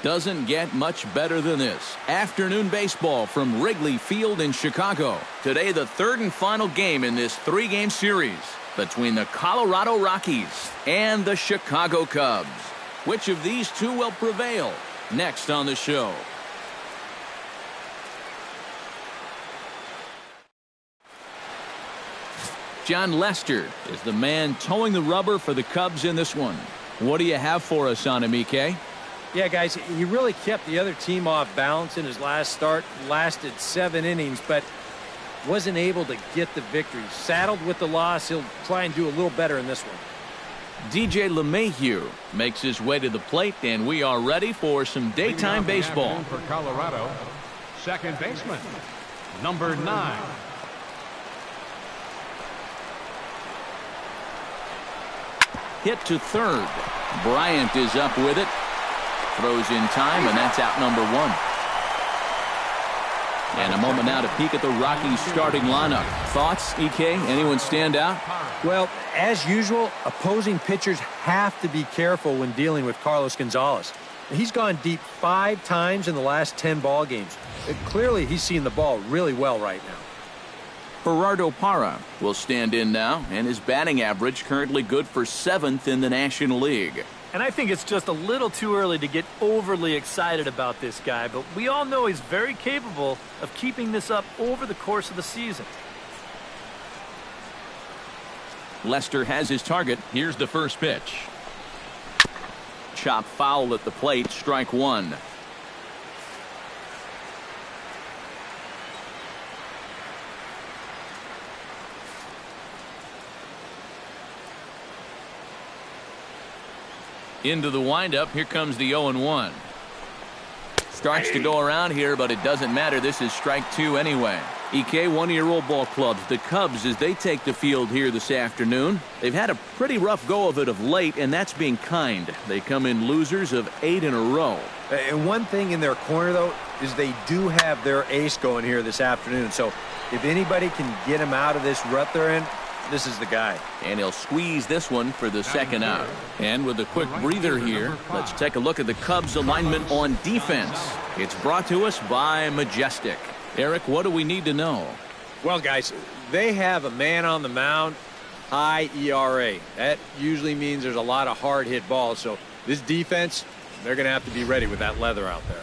Doesn't get much better than this. Afternoon baseball from Wrigley Field in Chicago. Today, the third and final game in this three-game series between the Colorado Rockies and the Chicago Cubs. Which of these two will prevail? Next on the show. John Lester is the man towing the rubber for the Cubs in this one. What do you have for us on him, EK? Yeah, guys, he really kept the other team off balance in his last start. Lasted 7 innings, but wasn't able to get the victory. Saddled with the loss, he'll try and do a little better in this one. DJ LeMahieu makes his way to the plate, and we are ready for some daytime baseball. For Colorado, second baseman, number 9. Hit to third. Bryant is up with it. Throws in time, and that's out number 1. And a moment now to peek at the Rockies starting lineup. Thoughts, EK? Anyone stand out? Well, as usual, opposing pitchers have to be careful when dealing with Carlos Gonzalez. He's gone deep 5 times in the last 10 ball games. Clearly, he's seen the ball really well right now. Gerardo Parra will stand in now, and his batting average currently good for 7th in the National League. And I think it's just a little too early to get overly excited about this guy, but we all know he's very capable of keeping this up over the course of the season. Lester has his target. Here's the first pitch. Chop foul at the plate, strike 1. Into the windup. Here comes the 0-1. Starts to go around here, but it doesn't matter. This is strike 2 anyway. EK, one of your old ball clubs, the Cubs, as they take the field here this afternoon. They've had a pretty rough go of it of late, and that's being kind. They come in losers of 8 in a row. And one thing in their corner, though, is they do have their ace going here this afternoon. So if anybody can get him out of this rut they're in, this is the guy. And he'll squeeze this one for the second out. And with a quick breather here, let's take a look at the Cubs alignment on defense. It's brought to us by Majestic. Eric, what do we need to know? Well, guys, they have a man on the mound, high ERA. That usually means there's a lot of hard hit balls. So this defense, they're going to have to be ready with that leather out there.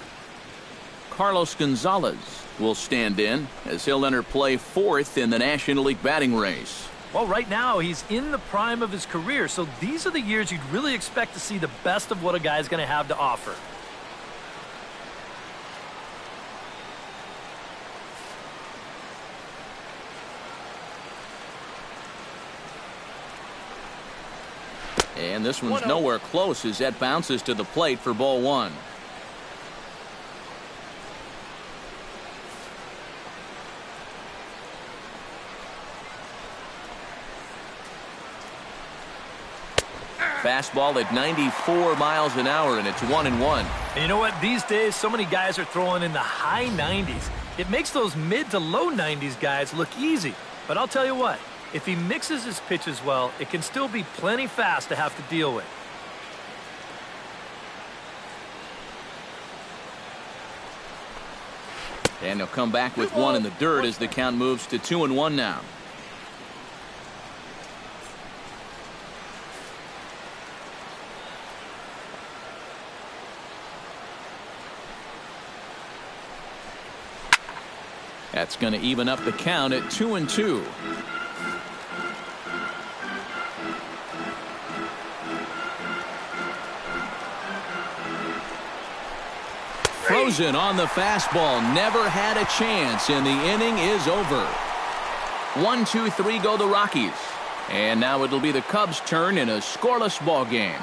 Carlos Gonzalez will stand in as he'll enter play 4th in the National League batting race. Well, right now, he's in the prime of his career, so these are the years you'd really expect to see the best of what a guy's going to have to offer. And this one's nowhere close as that bounces to the plate for ball 1. Fastball at 94 miles an hour, and it's 1-1. And you know what? These days, so many guys are throwing in the high 90s. It makes those mid to low 90s guys look easy. But I'll tell you what, if he mixes his pitches well, it can still be plenty fast to have to deal with. And he'll come back with one in the dirt as the count moves to 2-1 now. That's going to even up the count at 2-2. Frozen on the fastball. Never had a chance, and the inning is over. 1-2-3 go the Rockies. And now it'll be the Cubs' turn in a scoreless ball game.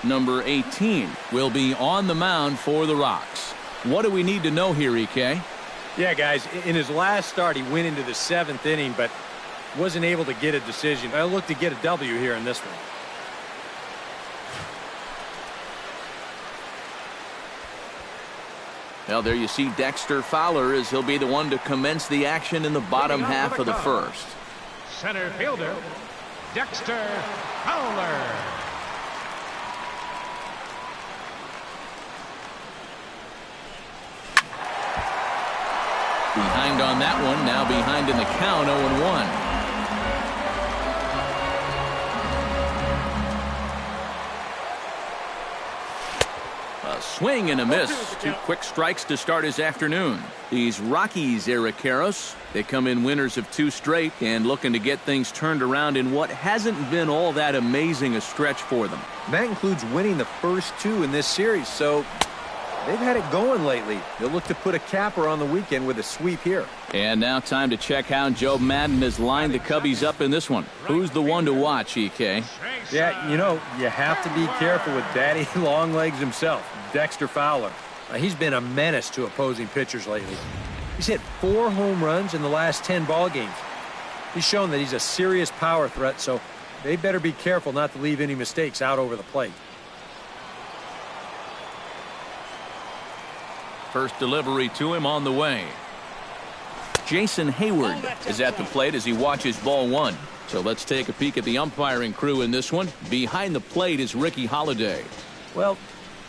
Number 18 will be on the mound for the Rocks. What do we need to know here, EK? Yeah, guys, in his last start, he went into the 7th inning, but wasn't able to get a decision. I look to get a W here in this one. Well, there you see Dexter Fowler as he'll be the one to commence the action in the bottom half of the first. Center fielder, Dexter Fowler. Behind on that one, now behind in the count, 0-1. A swing and a miss. 2 quick strikes to start his afternoon. These Rockies, Eric Karros, they come in winners of 2 straight and looking to get things turned around in what hasn't been all that amazing a stretch for them. That includes winning the first 2 in this series, so they've had it going lately. They'll look to put a capper on the weekend with a sweep here. And now time to check how Joe Madden has lined the Cubbies up in this one. Who's the one to watch, EK? Yeah, you know, you have to be careful with Daddy Longlegs himself, Dexter Fowler. He's been a menace to opposing pitchers lately. He's hit 4 home runs in the last 10 ball games. He's shown that he's a serious power threat, so they better be careful not to leave any mistakes out over the plate. First delivery to him on the way. Jason Hayward is at the plate as he watches ball 1. So let's take a peek at the umpiring crew in this one. Behind the plate is Ricky Holiday. Well,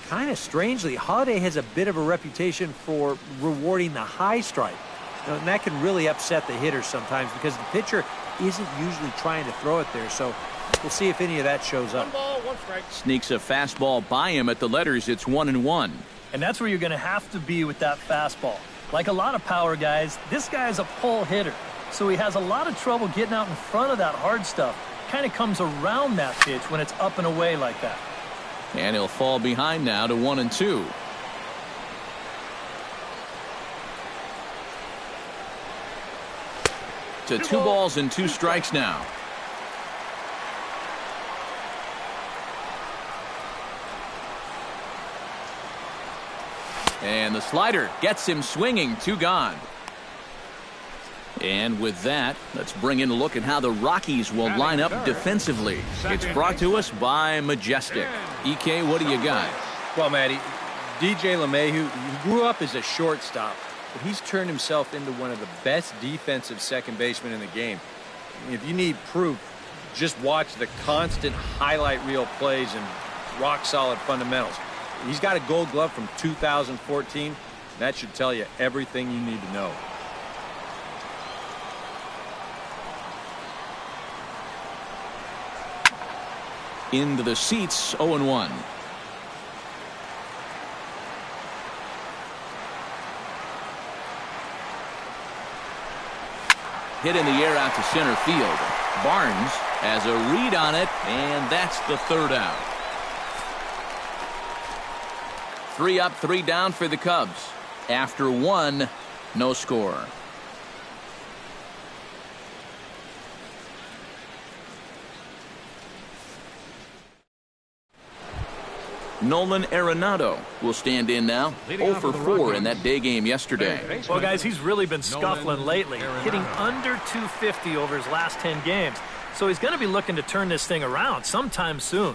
kind of strangely, Holiday has a bit of a reputation for rewarding the high strike. And that can really upset the hitters sometimes because the pitcher isn't usually trying to throw it there. So we'll see if any of that shows up. 1 ball, 1 strike. Sneaks a fastball by him at the letters. It's 1-1. And that's where you're going to have to be with that fastball. Like a lot of power guys, this guy's a pull hitter. So he has a lot of trouble getting out in front of that hard stuff. Kind of comes around that pitch when it's up and away like that. And he'll fall behind now to 1-2. To 2 balls and 2 strikes now. And the slider gets him swinging. 2 gone. And with that, let's bring in a look at how the Rockies will line up defensively. It's brought to us by Majestic. EK, what do you got? Well, Matty, DJ LeMahieu, he grew up as a shortstop, but he's turned himself into one of the best defensive second basemen in the game. If you need proof, just watch the constant highlight reel plays and rock-solid fundamentals. He's got a gold glove from 2014. That should tell you everything you need to know. Into the seats, 0-1. Hit in the air out to center field. Barnes has a read on it, and that's the 3rd out. 3 up, 3 down for the Cubs. After 1, no score. Nolan Arenado will stand in now. 0 for 4 in that day game yesterday. Well, guys, he's really been scuffling lately, hitting under 250 over his last 10 games. So he's going to be looking to turn this thing around sometime soon.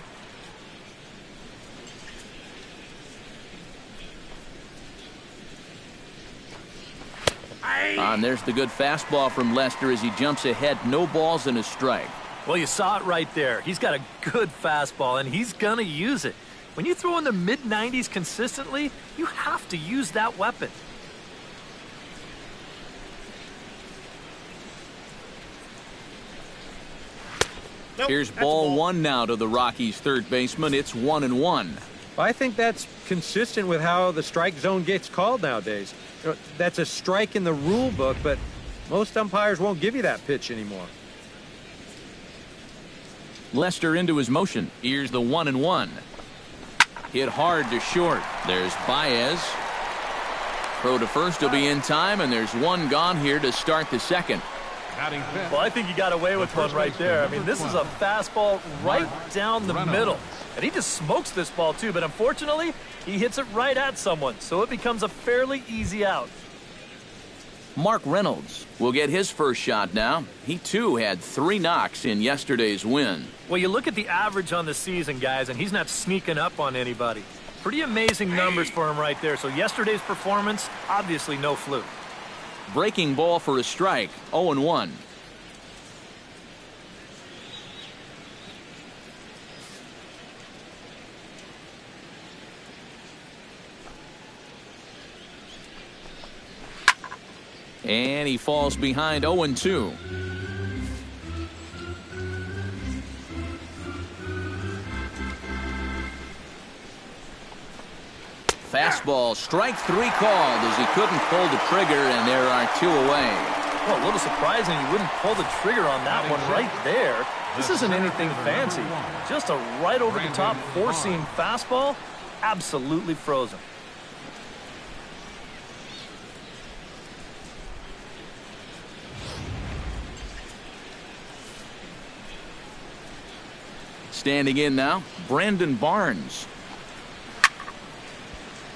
And there's the good fastball from Lester as he jumps ahead. No balls and a strike. Well, you saw it right there. He's got a good fastball, and he's going to use it. When you throw in the mid-90s consistently, you have to use that weapon. Here's ball 1 now to the Rockies' third baseman. It's 1-1. I think that's consistent with how the strike zone gets called nowadays. You know, that's a strike in the rule book, but most umpires won't give you that pitch anymore. Lester into his motion. Here's the 1-1. Hit hard to short. There's Baez. Throw to first will be in time, and there's one gone here to start the second. Well, I think he got away with one right there. I mean, this is a fastball right down the middle. And he just smokes this ball, too. But unfortunately, he hits it right at someone. So it becomes a fairly easy out. Mark Reynolds will get his first shot now. He, too, had 3 knocks in yesterday's win. Well, you look at the average on the season, guys, and he's not sneaking up on anybody. Pretty amazing numbers for him right there. So yesterday's performance, obviously no fluke. Breaking ball for a strike, 0-1. And he falls behind 0-2. Fastball, strike 3 called as he couldn't pull the trigger, and there are 2 away. Well, a little surprising you wouldn't pull the trigger on that one right there. This isn't anything fancy. Just a right over the top 4-seam fastball. Absolutely frozen. Standing in now, Brandon Barnes.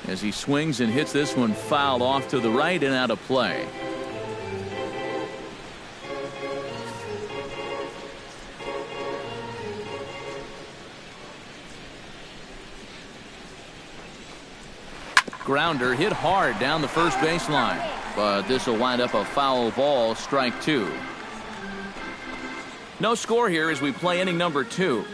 As he swings and hits this one foul off to the right and out of play. Grounder hit hard down the first baseline, but this will wind up a foul ball, strike 2. No score here as we play inning number 2.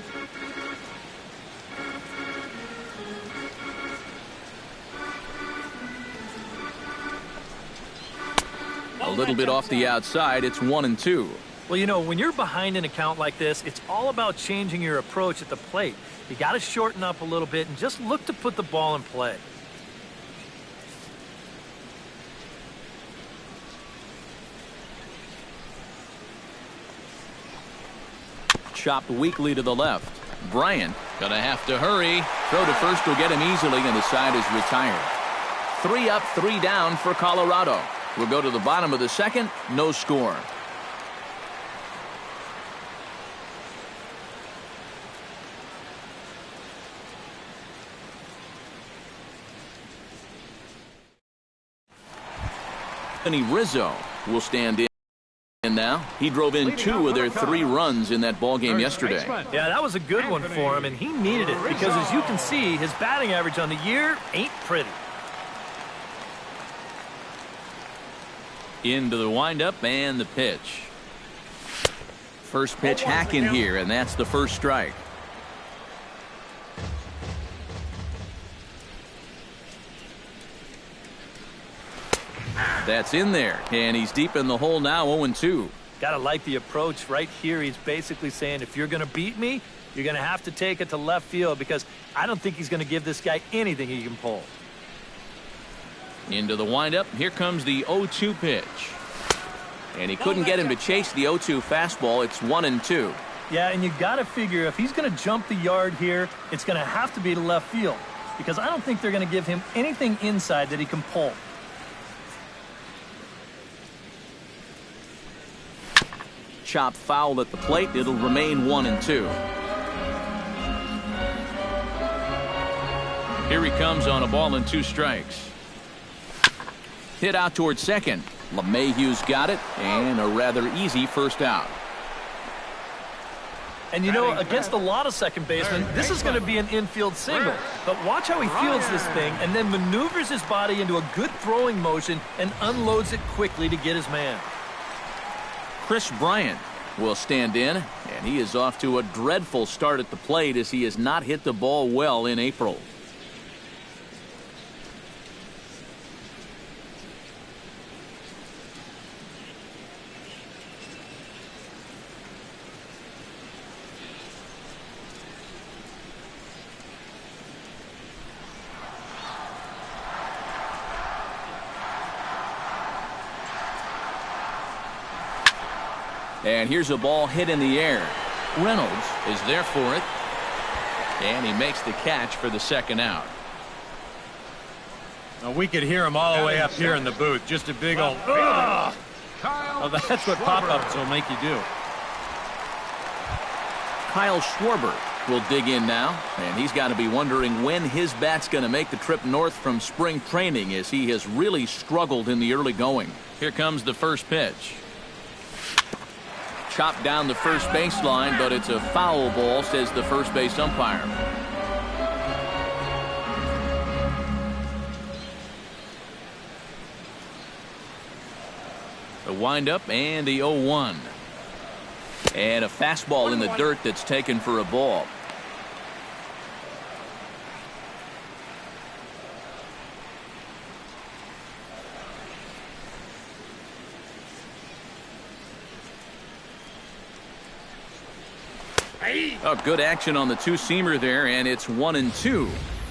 A little bit off the outside. It's 1-2. Well, you know, when you're behind an account like this, it's all about changing your approach at the plate. You got to shorten up a little bit and just look to put the ball in play. Chopped weakly to the left. Bryant gonna have to hurry. Throw to first will get him easily, and the side is retired. 3 up, 3 down for Colorado. We'll go to the bottom of the second. No score. Anthony Rizzo will stand in now. He drove in 2 of their 3 runs in that ball game yesterday. Yeah, that was a good one for him, and he needed it because, as you can see, his batting average on the year ain't pretty. Into the windup and the pitch. First pitch hack in here, and that's the first strike. That's in there, and he's deep in the hole now, 0-2. Gotta like the approach right here. He's basically saying, if you're gonna beat me, you're gonna have to take it to left field, because I don't think he's gonna give this guy anything he can pull. Into the windup. Here comes the 0-2 pitch. And he couldn't get him to chase the 0-2 fastball. It's 1-2. Yeah, and you got to figure if he's going to jump the yard here, it's going to have to be to left field, because I don't think they're going to give him anything inside that he can pull. Chop foul at the plate. It'll remain 1-2. Here he comes on a ball and 2 strikes. Hit out towards second. LeMahieu's got it, and a rather easy first out. And you know, against a lot of second basemen, this is going to be an infield single. But watch how he fields this thing and then maneuvers his body into a good throwing motion and unloads it quickly to get his man. Chris Bryant will stand in, and he is off to a dreadful start at the plate as he has not hit the ball well in April. And here's a ball hit in the air. Reynolds is there for it. And he makes the catch for the second out. Now, we could hear him all the way up here in the booth. Just a big old, ugh! Well, that's what pop-ups will make you do. Kyle Schwarber will dig in now, and he's got to be wondering when his bat's going to make the trip north from spring training, as he has really struggled in the early going. Here comes the first pitch. Chopped down the first baseline, but it's a foul ball, says the first base umpire. The windup and the 0-1. And a fastball in the dirt that's taken for a ball. Oh, good action on the two-seamer there, and it's 1-2.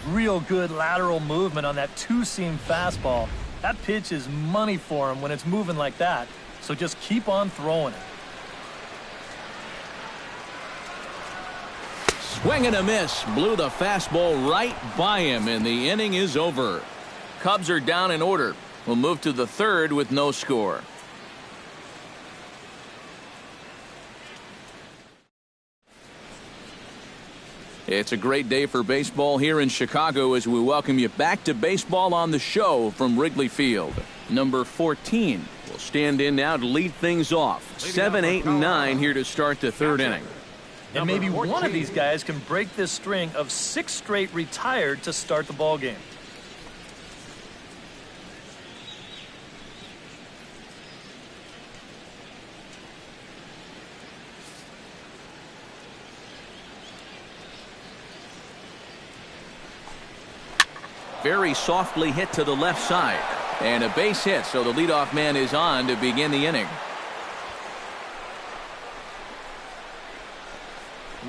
Real good lateral movement on that two-seam fastball. That pitch is money for him when it's moving like that, so just keep on throwing it. Swing and a miss. Blew the fastball right by him, and the inning is over. Cubs are down in order. We'll move to the third with no score. It's a great day for baseball here in Chicago as we welcome you back to Baseball on the Show from Wrigley Field. Number 14 will stand in now to lead things off. 7, 8, and 9 here to start the third inning. And maybe one of these guys can break this string of 6 straight retired to start the ball game. Very softly hit to the left side. And a base hit, so the leadoff man is on to begin the inning.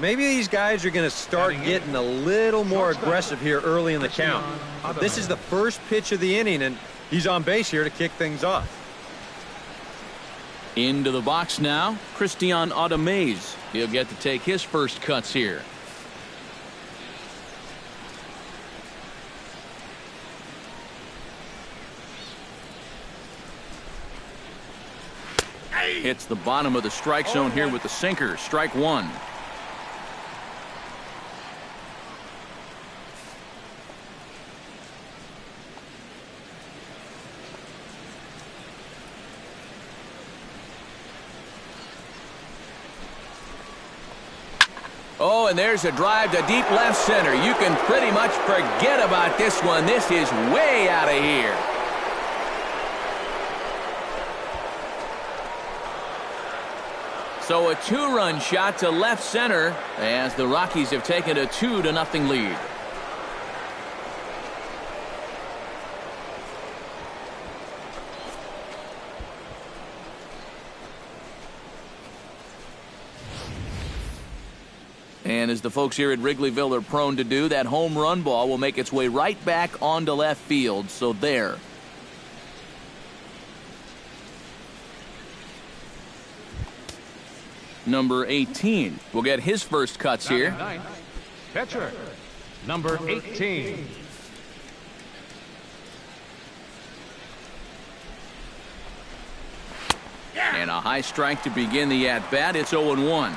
Maybe these guys are going to start getting a little more aggressive here early in the count. This is the first pitch of the inning, and he's on base here to kick things off. Into the box now, Christian Audemaze. He'll get to take his first cuts here. Hits the bottom of the strike zone here with the sinker. Strike one. Oh, and there's a drive to deep left center. You can pretty much forget about this one. This is way out of here. So a 2-run shot to left center as the Rockies have taken a 2-0 lead. And as the folks here at Wrigleyville are prone to do, that home run ball will make its way right back onto left field. So there. Number 18 will get his first cuts here. Pitcher, number 18. And a high strike to begin the at-bat. It's 0-1.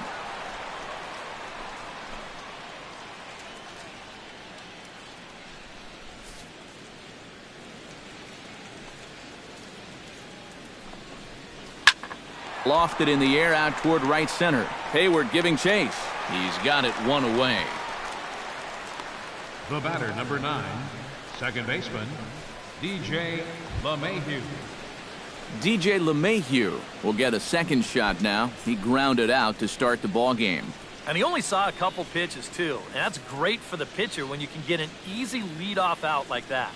Lofted in the air out toward right center. Hayward giving chase. He's got it one away. The batter, number 9, second baseman, DJ LeMahieu. DJ LeMahieu will get a second shot now. He grounded out to start the ball game. And he only saw a couple pitches, too. And that's great for the pitcher when you can get an easy leadoff out like that.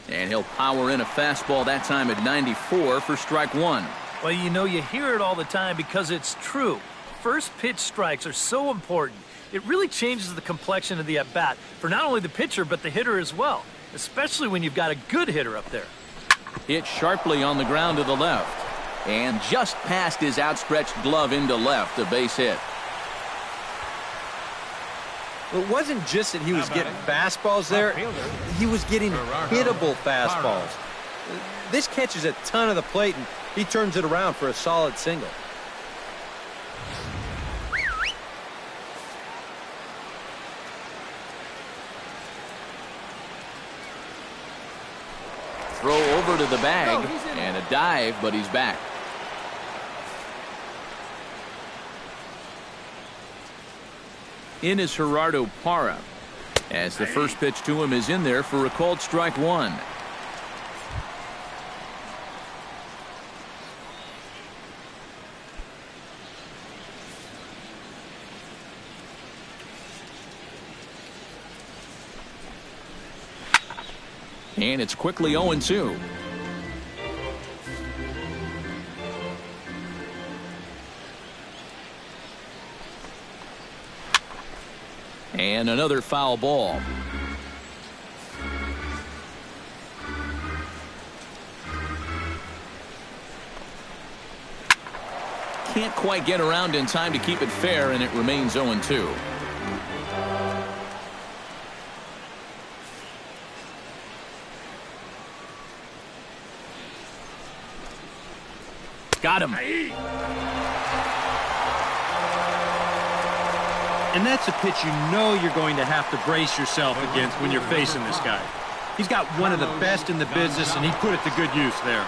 And he'll power in a fastball that time at 94 for strike one. Well, you know, you hear it all the time because it's true. First pitch strikes are so important. It really changes the complexion of the at-bat for not only the pitcher but the hitter as well, especially when you've got a good hitter up there. Hit sharply on the ground to the left. And just past his outstretched glove into left, a base hit. It wasn't just that he was getting fastballs there. He was getting hittable fastballs. This catches a ton of the plate, and he turns it around for a solid single. Throw over to the bag, and a dive, but he's back. In is Gerardo Parra, as the first pitch to him is in there for a called strike one. And it's quickly 0-2. And another foul ball. Can't quite get around in time to keep it fair, and it remains 0-2. Got him. And that's a pitch you know you're going to have to brace yourself against when you're facing this guy. He's got one of the best in the business, and he put it to good use there.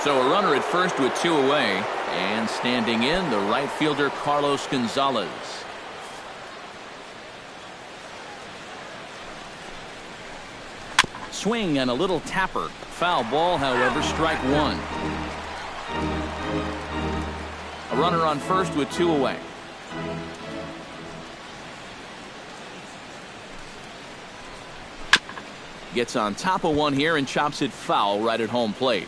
So a runner at first with two away, and standing in, the right fielder Carlos Gonzalez. Swing and a little tapper. Foul ball, however, strike one. A runner on first with two away. Gets on top of one here and chops it foul right at home plate.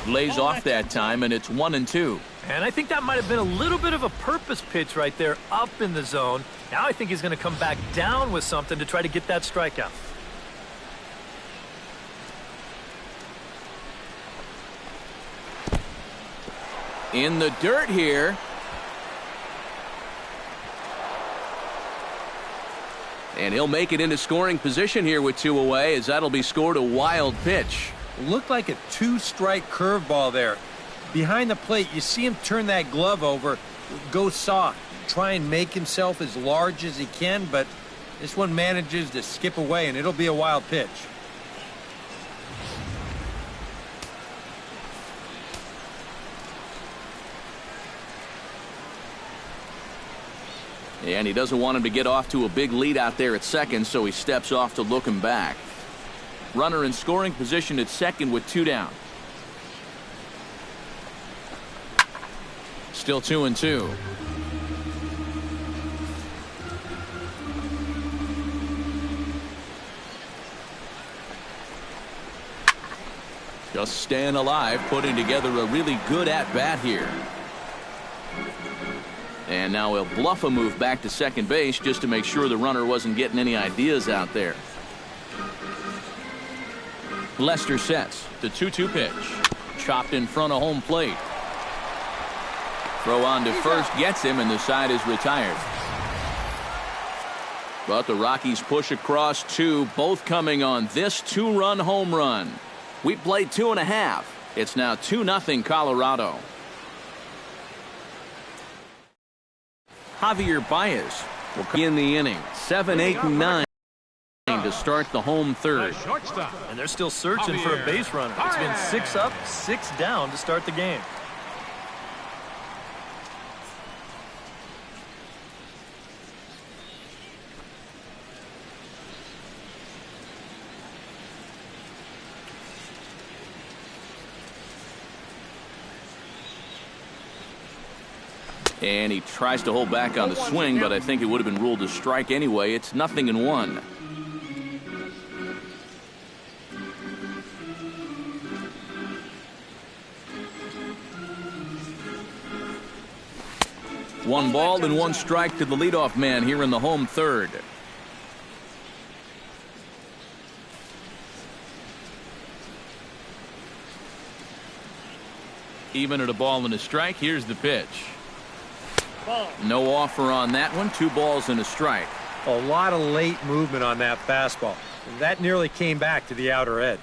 Lays off that time, and it's 1-2. And I think that might have been a little bit of a purpose pitch right there up in the zone. Now I think he's going to come back down with something to try to get that strikeout. In the dirt here. And he'll make it into scoring position here with two away, as that'll be scored a wild pitch. Looked like a two-strike curveball there. Behind the plate, you see him turn that glove over, go soft, try and make himself as large as he can, but this one manages to skip away, and it'll be a wild pitch. And he doesn't want him to get off to a big lead out there at second, so he steps off to look him back. Runner in scoring position at second with two down. Still 2-2. Just staying alive, putting together a really good at-bat here. And now he'll bluff a move back to second base just to make sure the runner wasn't getting any ideas out there. Lester sets the 2-2 pitch. Chopped in front of home plate. Throw on to first gets him, and the side is retired. But the Rockies push across two, both coming on this two-run home run. We played 2.5. It's now 2-0 Colorado. Javier Baez will come in the inning. 7, 8, and 9 to start the home third. And they're still searching for a base runner. It's been 6 up, 6 down to start the game. And he tries to hold back on the swing, but I think it would have been ruled a strike anyway. It's 0-1. One ball and one strike to the leadoff man here in the home third. Even at a ball and a strike, here's the pitch. No offer on that one. 2 balls and a strike. A lot of late movement on that fastball. That nearly came back to the outer edge.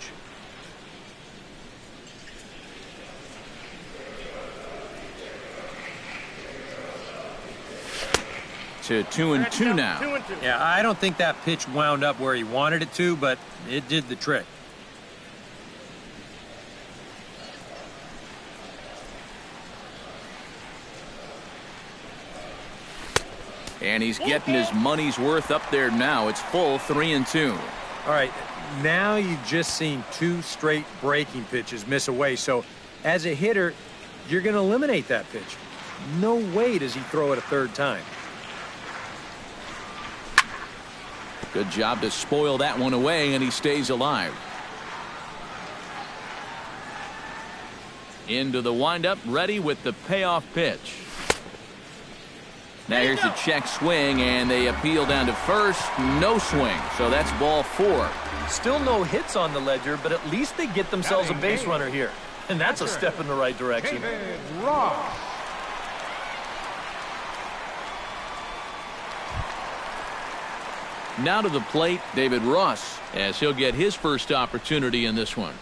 To 2-2 now. Yeah, I don't think that pitch wound up where he wanted it to, but it did the trick. And he's getting his money's worth up there now. It's full 3-2. All right, now you've just seen 2 straight breaking pitches miss away. So as a hitter, you're going to eliminate that pitch. No way does he throw it a third time. Good job to spoil that one away, and he stays alive. Into the windup, ready with the payoff pitch. Now here's a check swing, and they appeal down to first. No swing, so that's ball 4. Still no hits on the ledger, but at least they get themselves a base runner here. And that's a step in the right direction. Now to the plate, David Ross, as he'll get his first opportunity in this one.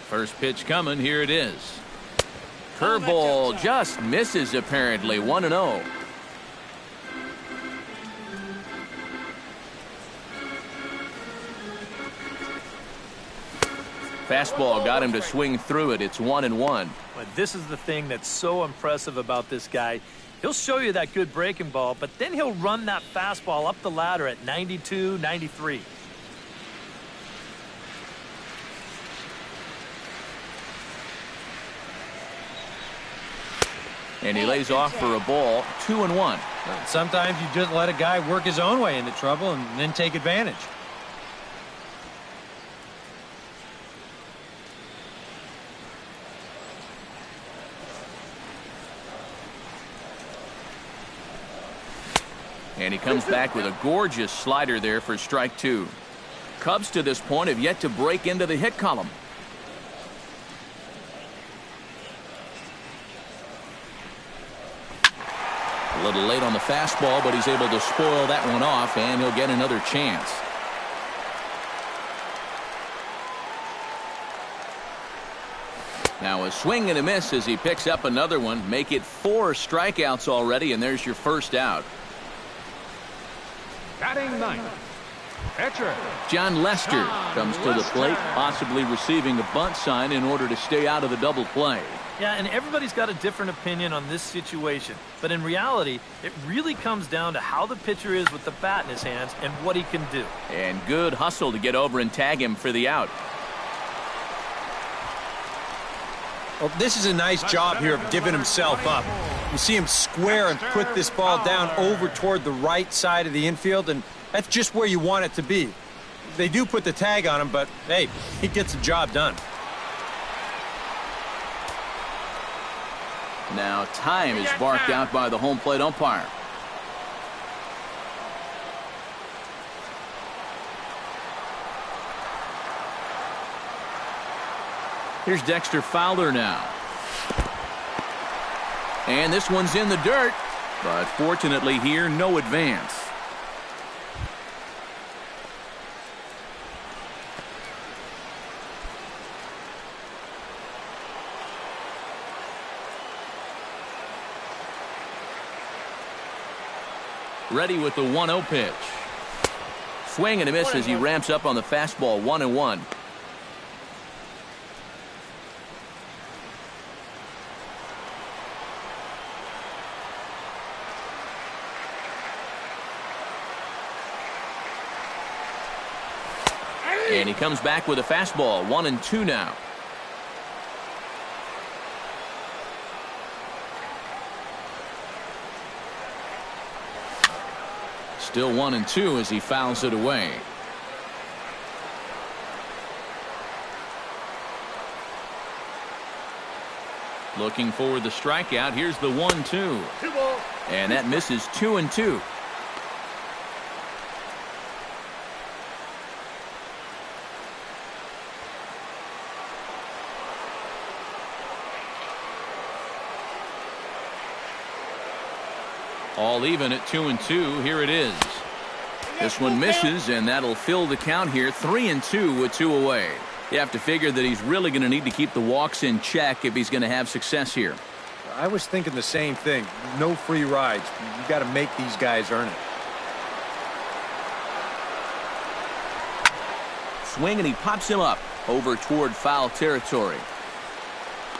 First pitch coming. Here it is. Curveball just misses apparently. 1-0. Fastball got him to swing through it. It's 1-1. But this is the thing that's so impressive about this guy. He'll show you that good breaking ball, but then he'll run that fastball up the ladder at 92, 93. And he lays off for a ball. 2-1. Sometimes you just let a guy work his own way into trouble and then take advantage. And he comes back with a gorgeous slider there for strike 2. Cubs to this point have yet to break into the hit column. A little late on the fastball, but he's able to spoil that one off, and he'll get another chance. Now a swing and a miss as he picks up another one. Make it 4 strikeouts already, and there's your first out. Batting ninth, pitcher John Lester comes to the plate, possibly receiving a bunt sign in order to stay out of the double play. Yeah, and everybody's got a different opinion on this situation. But in reality, it really comes down to how the pitcher is with the bat in his hands and what he can do. And good hustle to get over and tag him for the out. Well, this is a nice job here of giving himself up. You see him square and put this ball down over toward the right side of the infield, and that's just where you want it to be. They do put the tag on him, but, hey, he gets the job done. Now time is barked out by the home plate umpire. Here's Dexter Fowler now. And this one's in the dirt, but fortunately here, no advance. Ready with the 1-0 pitch. Swing and a miss as he ramps up on the fastball. 1-1. And he comes back with a fastball. 1-2 now. Still 1-2 as he fouls it away. Looking for the strikeout. Here's the 1-2. And that misses 2-2. All even at 2-2. Here it is. This one misses, and that'll fill the count here. 3-2 with 2 away. You have to figure that he's really going to need to keep the walks in check if he's going to have success here. I was thinking the same thing. No free rides. You got to make these guys earn it. Swing, and he pops him up over toward foul territory.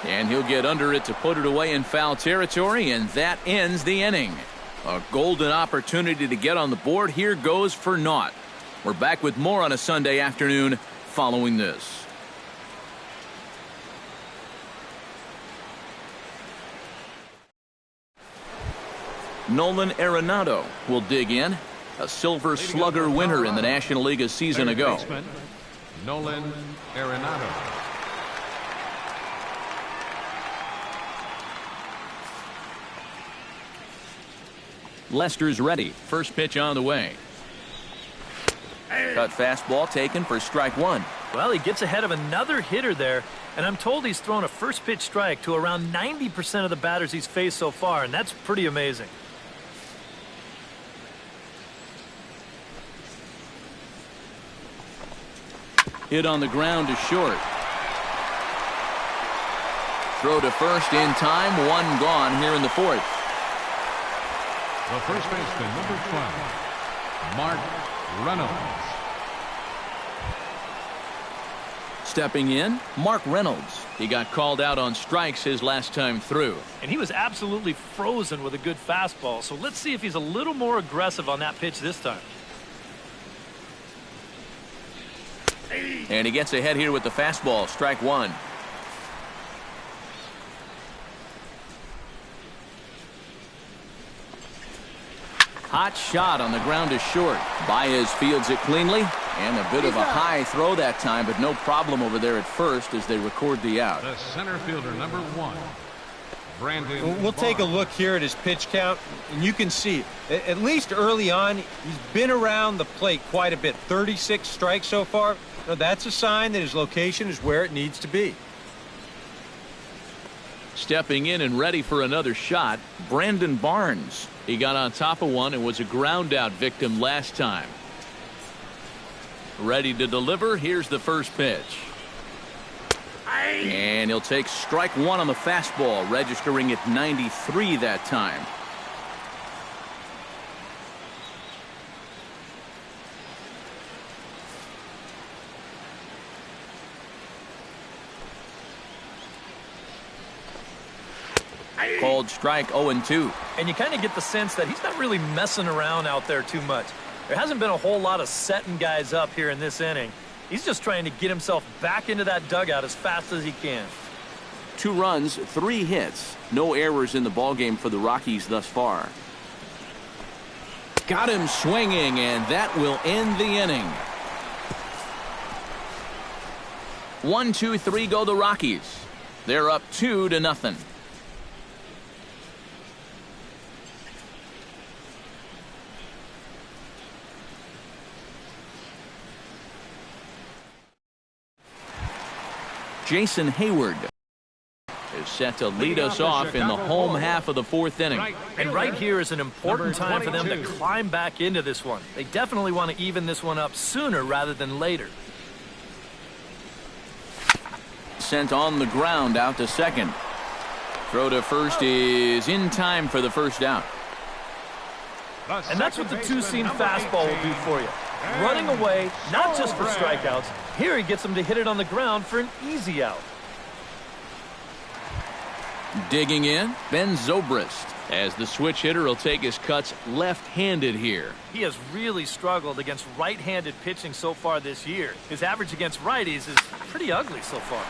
And he'll get under it to put it away in foul territory, and that ends the inning. A golden opportunity to get on the board. Here goes for naught. We're back with more on a Sunday afternoon following this. Nolan Arenado will dig in. A Silver Slugger winner in the National League a season ago. Nolan Arenado. Lester's ready. First pitch on the way. Cut fastball taken for strike 1. Well, he gets ahead of another hitter there, and I'm told he's thrown a first pitch strike to around 90% of the batters he's faced so far, and that's pretty amazing. Hit on the ground to short. Throw to first in time. 1 gone here in the 4th. The first baseman, number 12, Mark Reynolds. Stepping in, Mark Reynolds. He got called out on strikes his last time through. And he was absolutely frozen with a good fastball, so let's see if he's a little more aggressive on that pitch this time. And he gets ahead here with the fastball. Strike 1. Hot shot on the ground to short. Baez fields it cleanly, and a bit of a high throw that time, but no problem over there at first as they record the out. The center fielder, number 1, Brandon. We'll take a look here at his pitch count, and you can see, at least early on, he's been around the plate quite a bit. 36 strikes so far. Now, that's a sign that his location is where it needs to be. Stepping in and ready for another shot, Brandon Barnes. He got on top of one and was a ground out victim last time. Ready to deliver. Here's the first pitch. And he'll take strike 1 on the fastball, registering at 93 that time. Called strike 0-2. And you kind of get the sense that he's not really messing around out there too much. There hasn't been a whole lot of setting guys up here in this inning. He's just trying to get himself back into that dugout as fast as he can. 2 runs, 3 hits. No errors in the ballgame for the Rockies thus far. Got him swinging, and that will end the inning. 1, 2, 3 go the Rockies. They're up 2-0. Jason Hayward is set to lead us off in the home half of the 4th inning. And right here is an important time for them to climb back into this one. They definitely want to even this one up sooner rather than later. Sent on the ground out to second. Throw to first is in time for the first out. And that's what the two-seam fastball will do for you. Running away, not just for strikeouts. Here he gets him to hit it on the ground for an easy out. Digging in, Ben Zobrist, as the switch hitter will take his cuts left-handed here. He has really struggled against right-handed pitching so far this year. His average against righties is pretty ugly so far.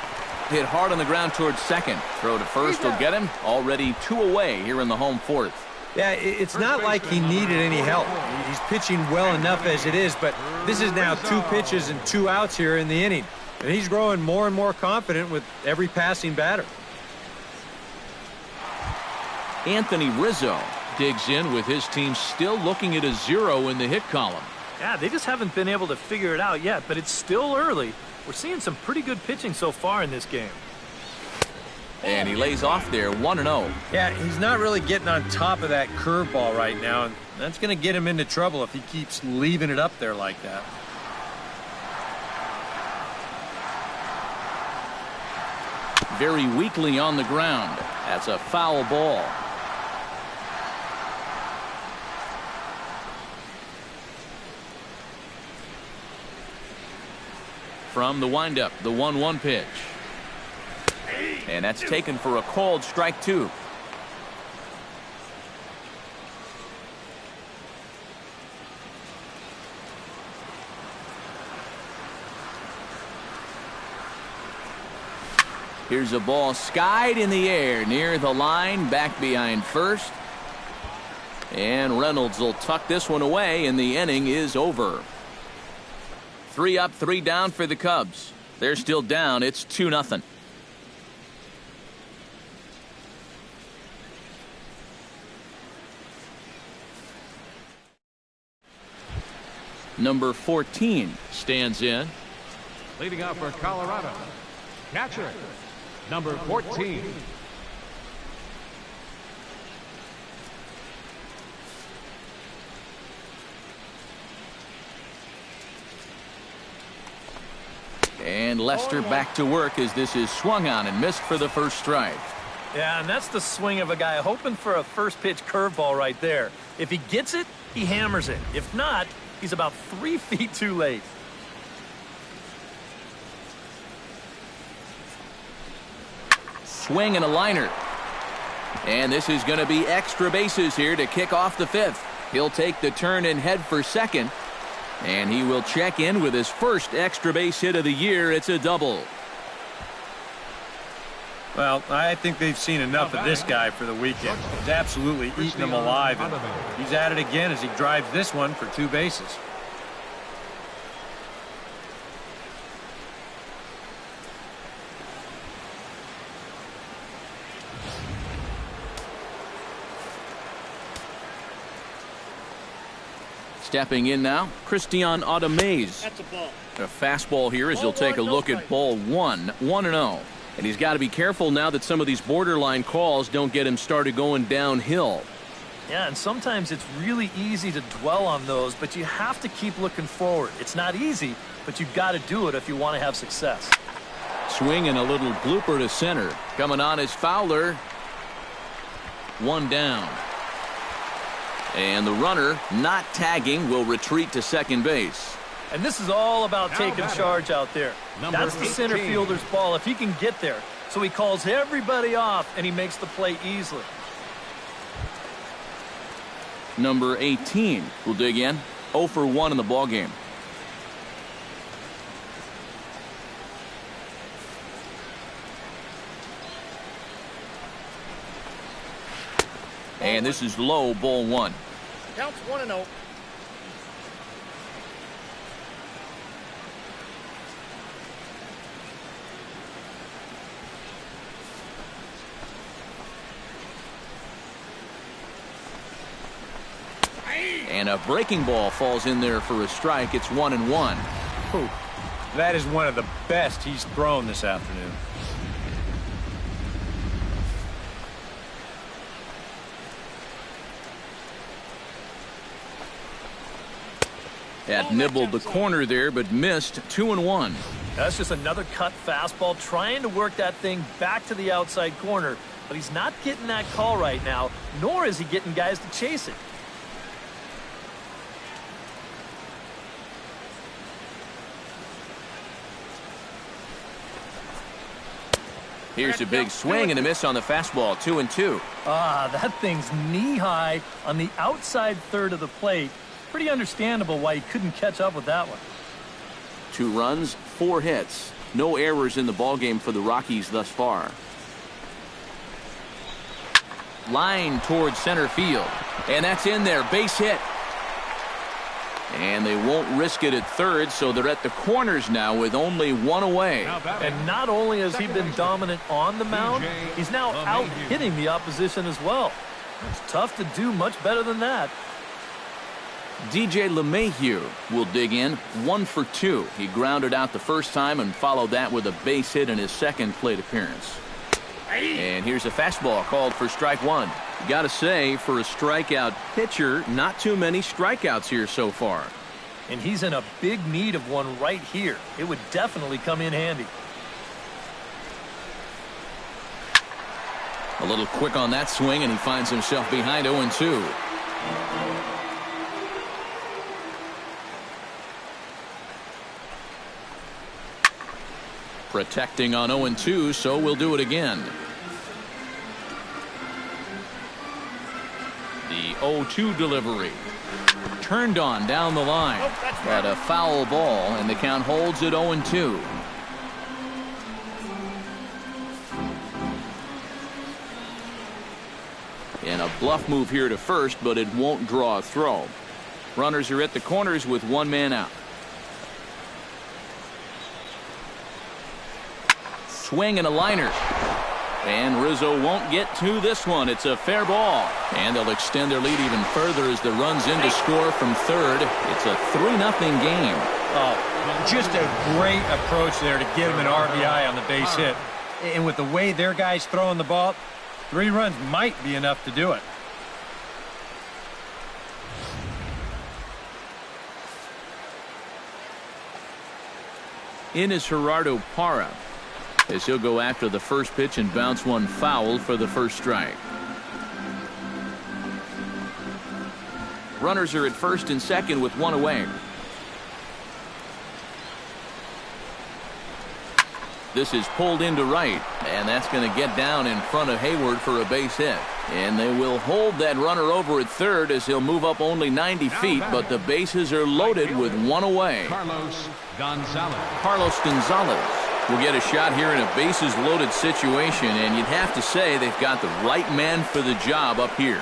Hit hard on the ground towards second. Throw to first will get him. Already 2 away here in the home 4th. Yeah, it's not like he needed any help. He's pitching well enough as it is, but this is now 2 pitches and 2 outs here in the inning. And he's growing more and more confident with every passing batter. Anthony Rizzo digs in with his team still looking at a 0 in the hit column. Yeah, they just haven't been able to figure it out yet, but it's still early. We're seeing some pretty good pitching so far in this game. And he lays off there 1-0. Yeah, he's not really getting on top of that curveball right now, and that's going to get him into trouble if he keeps leaving it up there like that. Very weakly on the ground. That's a foul ball. From the windup, the 1-1 pitch. And that's taken for a called strike 2. Here's a ball skied in the air near the line, back behind first. And Reynolds will tuck this one away, and the inning is over. 3 up, 3 down for the Cubs. They're still down. It's 2-0. Number 14 stands in. Leading off for Colorado, catcher, number 14. And Lester back to work as this is swung on and missed for the first strike. Yeah, and that's the swing of a guy hoping for a first pitch curveball right there. If he gets it, he hammers it. If not, he's about 3 feet too late. Swing and a liner. And this is going to be extra bases here to kick off the 5th. He'll take the turn and head for second. And he will check in with his first extra base hit of the year. It's a double. Well, I think they've seen enough of this guy for the weekend. He's absolutely eating them alive, and he's at it again as he drives this one for 2 bases. Stepping in now, Christian Audemays. That's a ball. A fastball here as he'll take a look at ball 1, 1-0. And he's got to be careful now that some of these borderline calls don't get him started going downhill. Yeah, and sometimes it's really easy to dwell on those, but you have to keep looking forward. It's not easy, but you've got to do it if you want to have success. Swing and a little blooper to center. Coming on is Fowler. 1 down. And the runner, not tagging, will retreat to second base. And this is all about taking charge out there. That's the center fielder's ball if he can get there. So he calls everybody off, and he makes the play easily. Number 18 will dig in. 0 for 1 in the ballgame. And this is low, ball 1. Counts 1-0. And a breaking ball falls in there for a strike. It's 1-1. Ooh, that is one of the best he's thrown this afternoon. That nibbled the corner there, but missed. 2-1. That's just another cut fastball, trying to work that thing back to the outside corner. But he's not getting that call right now, nor is he getting guys to chase it. Here's a big swing and a miss on the fastball. 2-2. Ah, that thing's knee-high on the outside third of the plate. Pretty understandable why he couldn't catch up with that one. 2 runs, 4 hits. No errors in the ballgame for the Rockies thus far. Line towards center field. And that's in there. Base hit. And they won't risk it at third, so they're at the corners now with only one away. And not only has he been dominant on the mound, he's now out hitting the opposition as well. It's tough to do much better than that. DJ LeMahieu will dig in 1 for 2. He grounded out the first time and followed that with a base hit in his second plate appearance. And here's a fastball called for strike one. Got to say, for a strikeout pitcher, not too many strikeouts here so far. And he's in a big need of one right here. It would definitely come in handy. A little quick on that swing, and he finds himself behind 0-2. Protecting on 0-2, so we'll do it again. The 0-2 delivery. Turned on down the line. But a foul ball, and the count holds at 0-2. And a bluff move here to first, but it won't draw a throw. Runners are at the corners with one man out. Swing and a liner. And Rizzo won't get to this one. It's a fair ball. And they'll extend their lead even further as the run's in to score from third. It's a 3-0 game. Oh, just a great approach there to get him an RBI on the base hit. And with the way their guys throwing the ball, 3 runs might be enough to do it. In is Gerardo Parra, as he'll go after the first pitch and bounce one foul for the first strike. Runners are at first and second with one away. This is pulled into right, and that's going to get down in front of Hayward for a base hit. And they will hold that runner over at third as he'll move up only 90 feet, but the bases are loaded with one away. Carlos Gonzalez will get a shot here in a bases loaded situation, and you'd have to say they've got the right man for the job up here.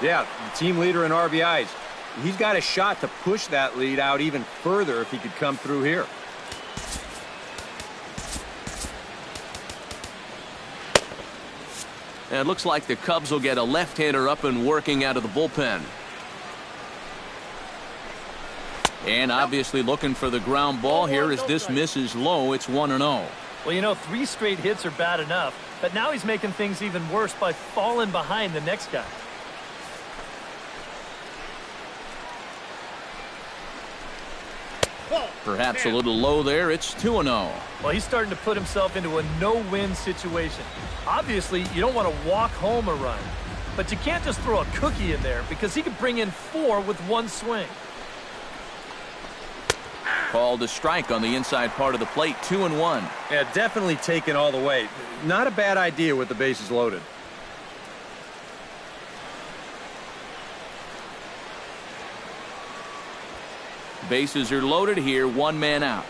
Yeah, the team leader in RBIs. He's got a shot to push that lead out even further if he could come through here. And it looks like the Cubs will get a left-hander up and working out of the bullpen. And obviously looking for the ground ball here as this misses low. It's 1-0. Well, you know, 3 straight hits are bad enough, but now he's making things even worse by falling behind the next guy. Perhaps a little low there. It's 2-0. Well, he's starting to put himself into a no-win situation. Obviously, you don't want to walk home a run, but you can't just throw a cookie in there because he could bring in 4 with one swing. Called a strike on the inside part of the plate. 2-1. Yeah, definitely taken all the way. Not a bad idea with the bases loaded. Bases are loaded here. One man out.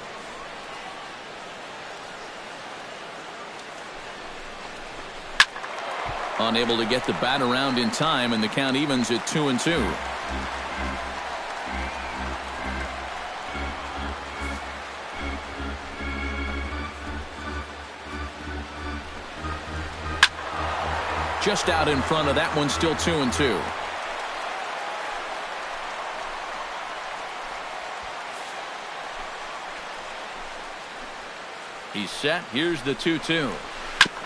Unable to get the bat around in time, and the count evens at 2-2. Just out in front of that one, still 2-2. He's set. Here's the 2-2.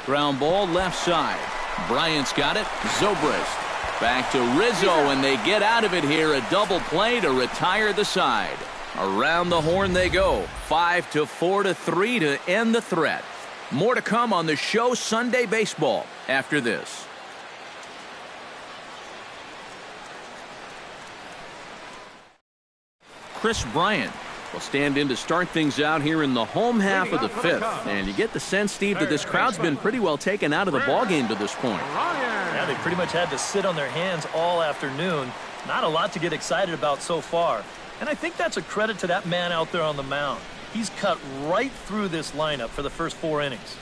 Ground ball left side. Bryant's got it. Zobrist back to Rizzo, and they get out of it here. A double play to retire the side. Around the horn they go. 5-4-3 to end the threat. More to come on the show Sunday Baseball after this. Chris Bryant will stand in to start things out here in the home half of the 5th. And you get the sense, Steve, that this crowd's been pretty well taken out of the ballgame to this point. Yeah, they pretty much had to sit on their hands all afternoon. Not a lot to get excited about so far. And I think that's a credit to that man out there on the mound. He's cut right through this lineup for the first 4 innings.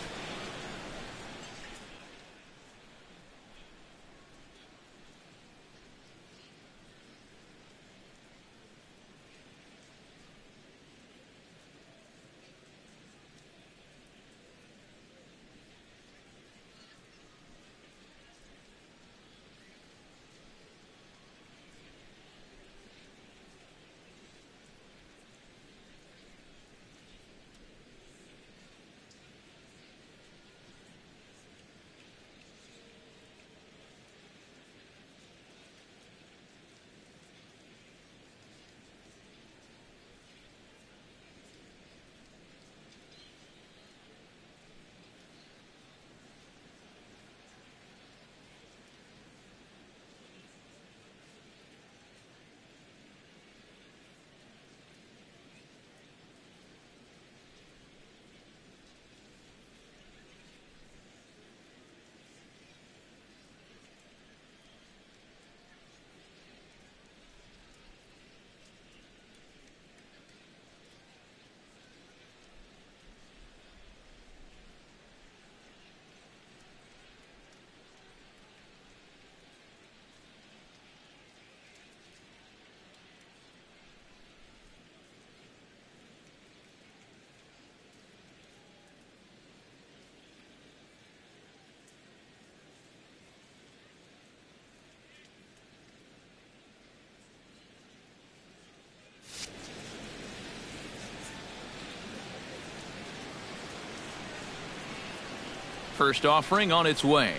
First offering on its way.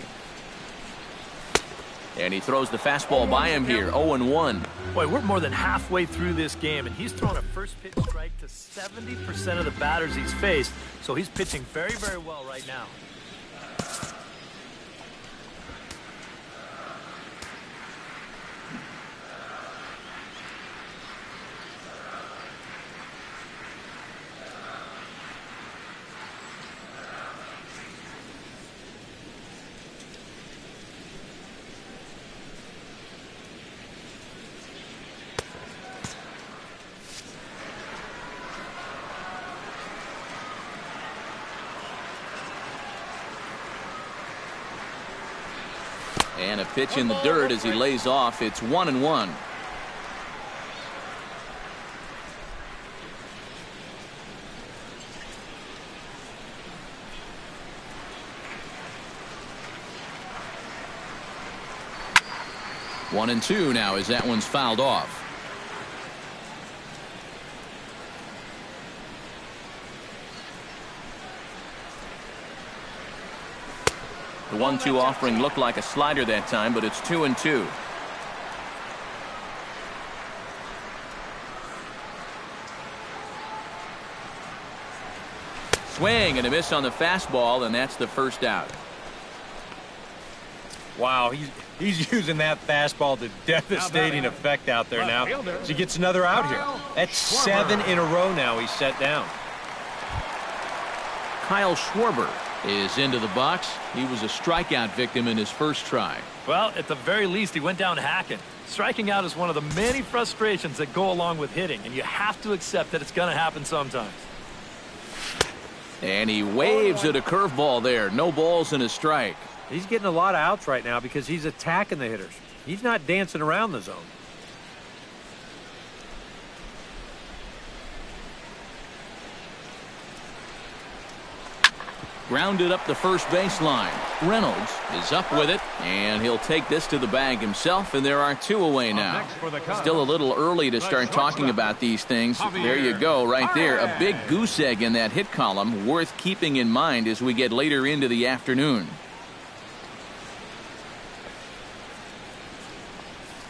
And he throws the fastball by him here, 0-1. Boy, we're more than halfway through this game, and he's thrown a first pitch strike to 70% of the batters he's faced, so he's pitching very, very well right now. And a pitch in the dirt as he lays off. It's 1-1. One and two now as that one's fouled off. The 1-2 offering looked like a slider that time, but it's 2-2. Swing and a miss on the fastball, and that's the first out. Wow, he's using that fastball to devastating effect out there now. So he gets another out here. That's 7 in a row now he's set down. Kyle Schwarber is into the box. He was a strikeout victim in his first try. Well, at the very least, he went down hacking. Striking out is one of the many frustrations that go along with hitting, and you have to accept that it's going to happen sometimes. And he waves at a curveball there. No balls and a strike. He's getting a lot of outs right now because he's attacking the hitters. He's not dancing around the zone. Grounded up the first baseline. Reynolds is up with it, and he'll take this to the bag himself, and there are 2 away now. Still a little early to start talking about these things. There you go, right there. A big goose egg in that hit column, worth keeping in mind as we get later into the afternoon.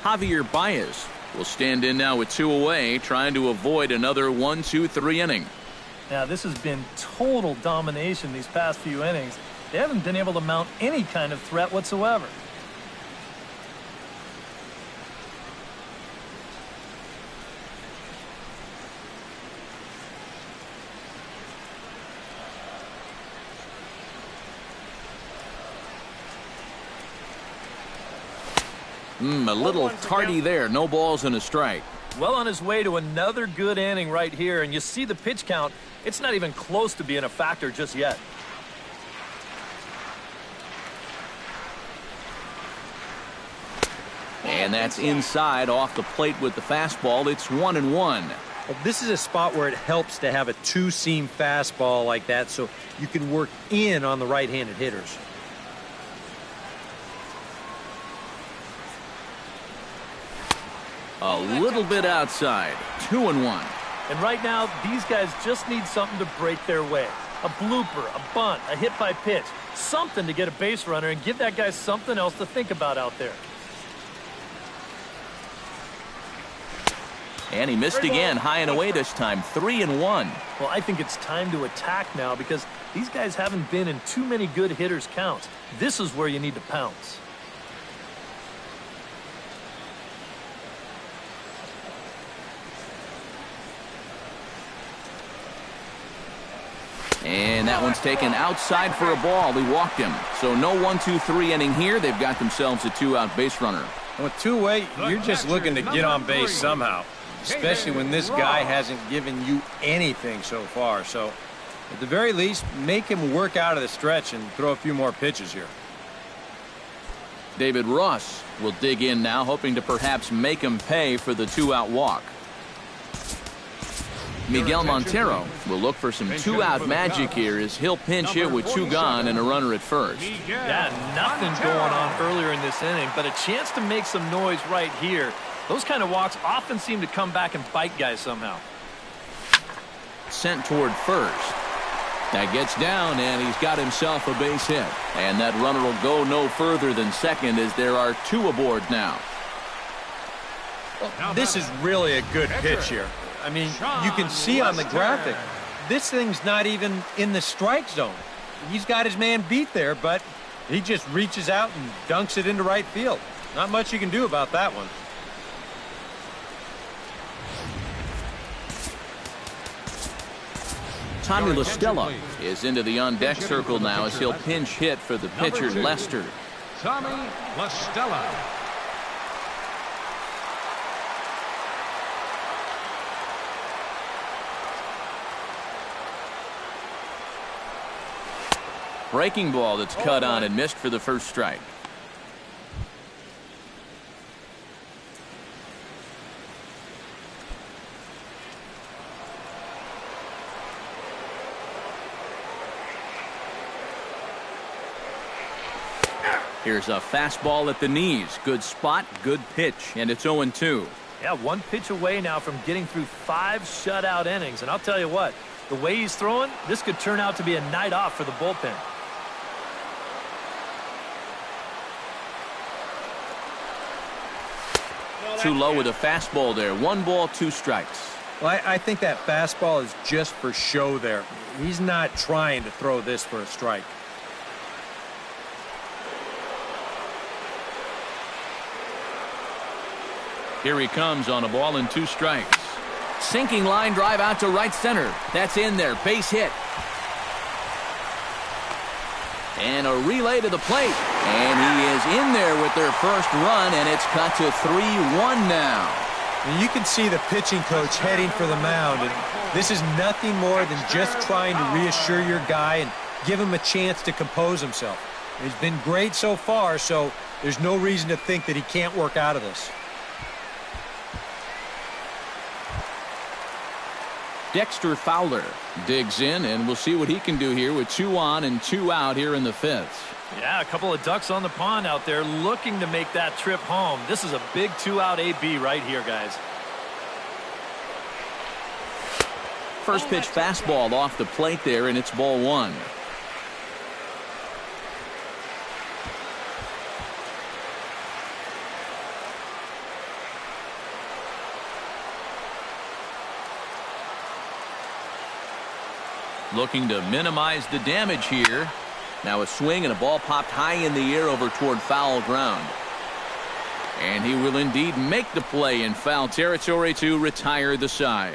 Javier Baez will stand in now with 2 away, trying to avoid another 1-2-3 inning. Now, this has been total domination these past few innings. They haven't been able to mount any kind of threat whatsoever. A little tardy there. No balls and a strike. Well on his way to another good inning right here, and you see the pitch count. It's not even close to being a factor just yet. And that's inside off the plate with the fastball. It's 1-1. Well, this is a spot where it helps to have a 2-seam fastball like that so you can work in on the right-handed hitters. A little bit outside. 2-1. And right now, these guys just need something to break their way. A blooper, a bunt, a hit by pitch. Something to get a base runner and give that guy something else to think about out there. And he missed again, high and away this time. 3-1. Well, I think it's time to attack now because these guys haven't been in too many good hitters' counts. This is where you need to pounce. And that one's taken outside for a ball. He walked him. So no 1-2-3 inning here. They've got themselves a 2-out base runner. With 2 away, you're just looking to get on base somehow, especially when this guy hasn't given you anything so far. So at the very least, make him work out of the stretch and throw a few more pitches here. David Ross will dig in now, hoping to perhaps make him pay for the 2-out walk. Miguel Montero will look for some 2-out magic here as he'll pinch hit with 2 gone and a runner at first. Yeah, nothing going on earlier in this inning, but a chance to make some noise right here. Those kind of walks often seem to come back and bite guys somehow. Sent toward first. That gets down, and he's got himself a base hit. And that runner will go no further than second as there are 2 aboard now. Well, this is really a good pitch here. I mean, you can see on the graphic, this thing's not even in the strike zone. He's got his man beat there, but he just reaches out and dunks it into right field. Not much you can do about that one. Tommy La Stella is into the on-deck circle now as he'll pinch hit for the pitcher, Lester. Tommy La Stella. Breaking ball that's cut on and missed for the first strike. Here's a fastball at the knees. Good spot, good pitch, and it's 0-2. Yeah, 1 pitch away now from getting through 5 shutout innings. And I'll tell you what, the way he's throwing, this could turn out to be a night off for the bullpen. Too low with a fastball there. 1 ball, 2 strikes. Well, I think that fastball is just for show there. He's not trying to throw this for a strike. Here he comes on a ball and 2 strikes. Sinking line drive out to right center. That's in there. Base hit. And a relay to the plate. And he is in there with their first run, and it's cut to 3-1 now. And you can see the pitching coach heading for the mound. And this is nothing more than just trying to reassure your guy and give him a chance to compose himself. He's been great so far, so there's no reason to think that he can't work out of this. Dexter Fowler digs in, and we'll see what he can do here with 2 on and 2 out here in the 5th. Yeah, a couple of ducks on the pond out there looking to make that trip home. This is a big 2-out AB right here, guys. First pitch fastball off the plate there, and it's ball 1. Looking to minimize the damage here. Now a swing and a ball popped high in the air over toward foul ground. And he will indeed make the play in foul territory to retire the side.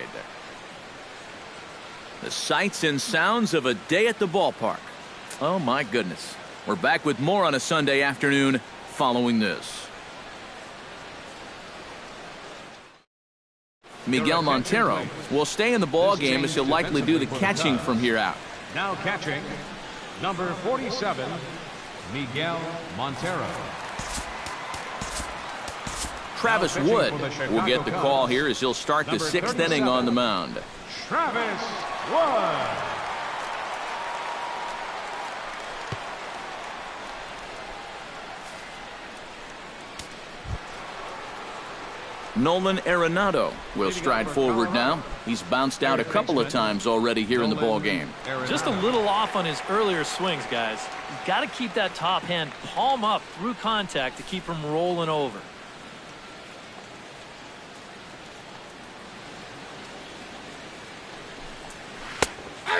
The sights and sounds of a day at the ballpark. Oh my goodness. We're back with more on a Sunday afternoon following this. Miguel Montero will stay in the ball game as he'll likely do the catching from here out. Now catching, number 47, Miguel Montero. Travis Wood will get the call here as he'll start the 6th inning on the mound. Travis Wood. Nolan Arenado will stride forward now. He's bounced out a couple of times already here in the ball game. Just a little off on his earlier swings, guys. You've got to keep that top hand palm up through contact to keep him rolling over.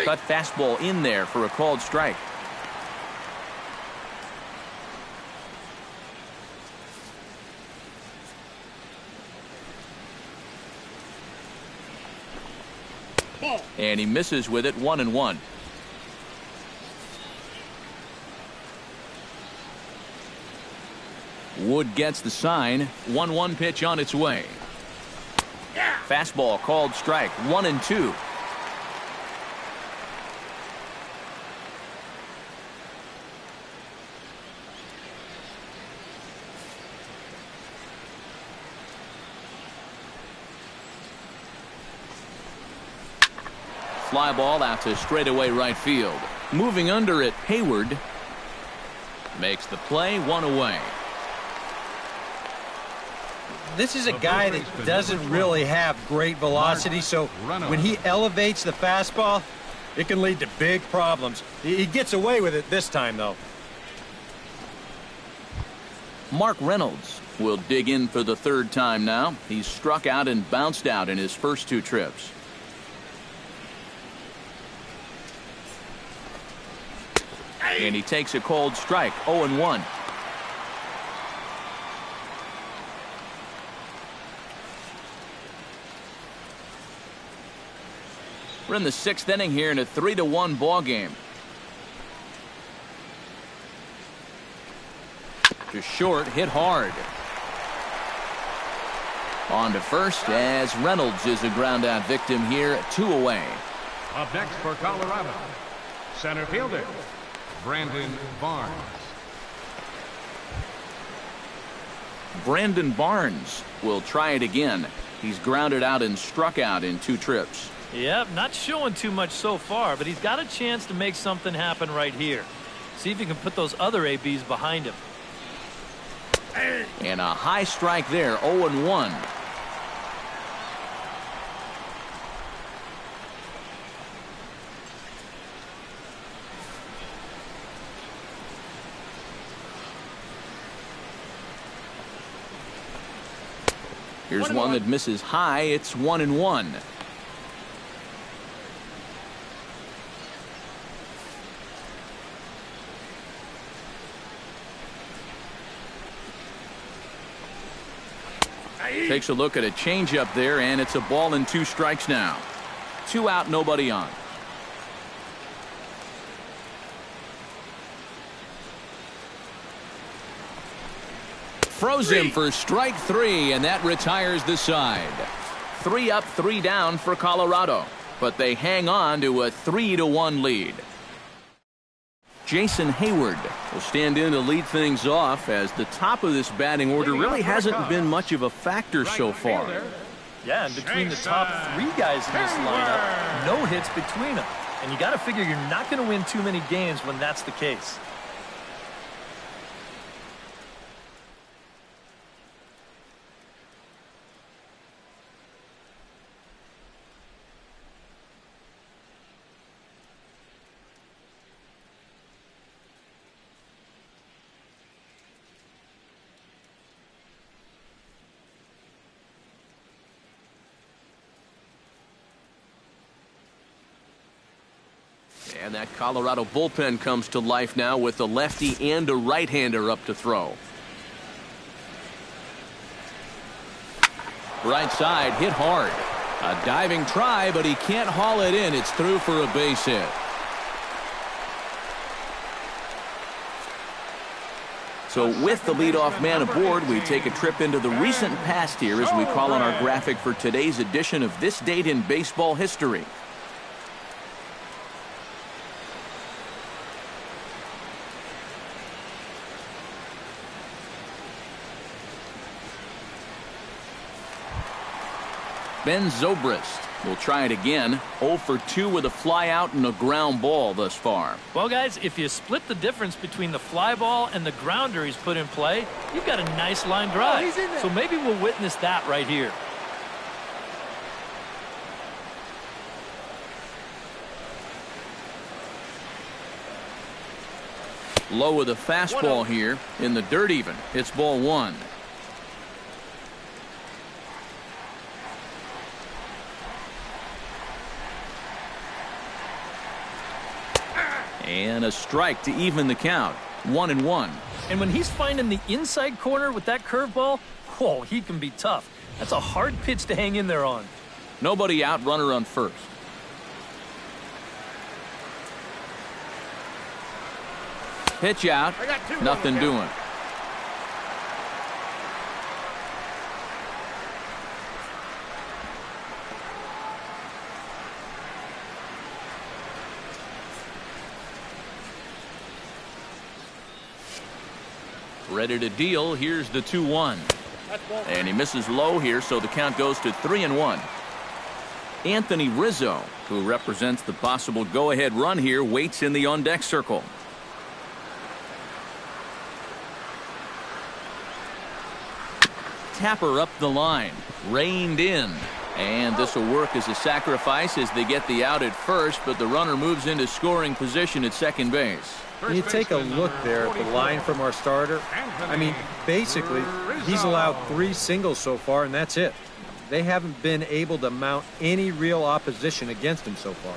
Cut fastball in there for a called strike. And he misses with it, 1-1. Wood gets the sign. 1-1 pitch on its way. Fastball called strike. 1-2. Fly ball out to straightaway right field. Moving under it, Hayward makes the play, 1 away. This is a guy that doesn't really have great velocity, so when he elevates the fastball, It can lead to big problems. He gets away with it this time, though. Mark Reynolds will dig in for the third time now. He's struck out and bounced out in his first 2 trips. And he takes a cold strike, 0-1. We're in the 6th inning here in a 3-1 ball game. To short, hit hard. On to first as Reynolds is a ground out victim here, 2 away. Up next for Colorado, center fielder, Brandon Barnes. Brandon Barnes will try it again. He's grounded out and struck out in 2 trips. Yep, not showing too much so far, but he's got a chance to make something happen right here. See if he can put those other ABs behind him. And a high strike there, 0-1. Here's one that misses high. It's 1-1. Takes a look at a changeup there, and it's a ball and 2 strikes now. 2 out, nobody on. Throws him for strike 3, and that retires the side. 3 up, 3 down for Colorado, but they hang on to a 3-1 lead. Jason Hayward will stand in to lead things off, as the top of this batting order really hasn't been much of a factor so far. Yeah, and between the top 3 guys in this lineup, no hits between them. And you got to figure you're not going to win too many games when that's the case. And that Colorado bullpen comes to life now with a lefty and a right-hander up to throw. Right side, hit hard. A diving try, but he can't haul it in. It's through for a base hit. So with the leadoff man aboard, we take a trip into the recent past here as we call on our graphic for today's edition of This Date in Baseball History. Ben Zobrist will try it again. 0 for 2 with a fly out and a ground ball thus far. Well, guys, if you split the difference between the fly ball and the grounder he's put in play, you've got a nice line drive. So maybe we'll witness that right here. Low with a fastball here in the dirt even. It's ball 1. And a strike to even the count. 1-1. And when he's finding the inside corner with that curveball, whoa, he can be tough. That's a hard pitch to hang in there on. Nobody out, runner on first. Pitch out. Nothing doing. Ready to deal. Here's the 2-1. And he misses low here, so the count goes to 3-1. Anthony Rizzo, who represents the possible go-ahead run here, waits in the on-deck circle. Tapper up the line. Reined in. And this will work as a sacrifice as they get the out at first, but the runner moves into scoring position at second base. When you take a look there at the line from our starter, I mean, basically, he's allowed 3 singles so far, and that's it. They haven't been able to mount any real opposition against him so far.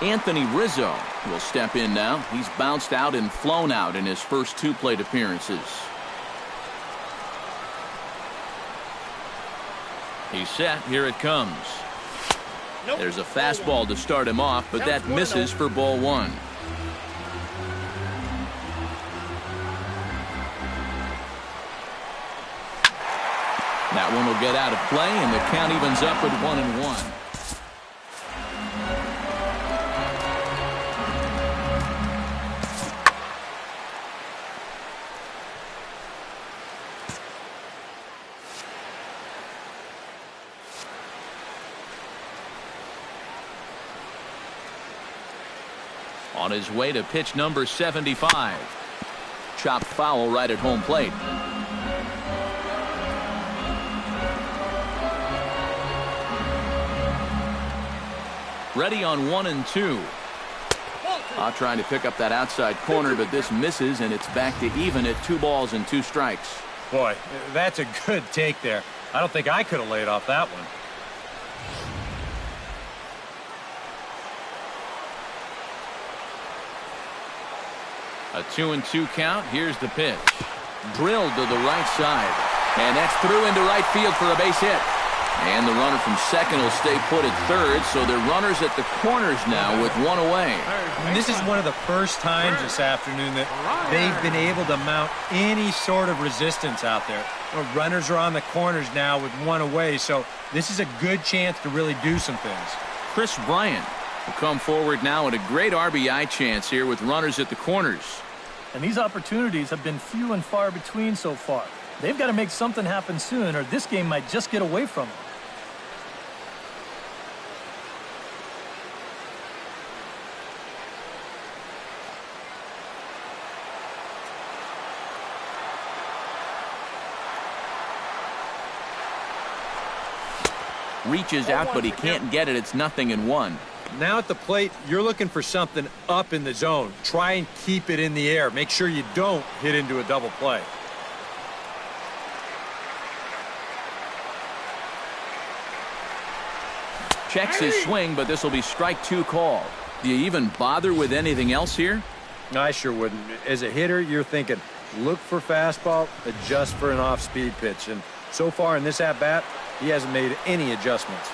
Anthony Rizzo will step in now. He's bounced out and flown out in his first 2 plate appearances. He's set. Here it comes. There's a fastball to start him off, but that misses for ball 1. That one will get out of play, and the count evens up at 1-1. On his way to pitch number 75. Chopped foul right at home plate. Ready on 1-2. Trying to pick up that outside corner, but this misses, and it's back to even at 2 balls and 2 strikes. Boy, that's a good take there. I don't think I could have laid off that one. A 2-2 count. Here's the pitch. Drilled to the right side. And that's through into right field for a base hit. And the runner from second will stay put at third, so they're runners at the corners now with 1 away. And this is one of the first times this afternoon that they've been able to mount any sort of resistance out there. Runners are on the corners now with 1 away, so this is a good chance to really do some things. Chris Bryant will come forward now at a great RBI chance here with runners at the corners. And these opportunities have been few and far between so far. They've got to make something happen soon, or this game might just get away from them. Reaches out, but he can't get it. It's 0-1. Now at the plate, you're looking for something up in the zone. Try and keep it in the air. Make sure you don't hit into a double play. Checks his swing, but this will be strike 2 call. Do you even bother with anything else here? I sure wouldn't. As a hitter, you're thinking, look for fastball, adjust for an off-speed pitch. And so far in this at-bat, he hasn't made any adjustments.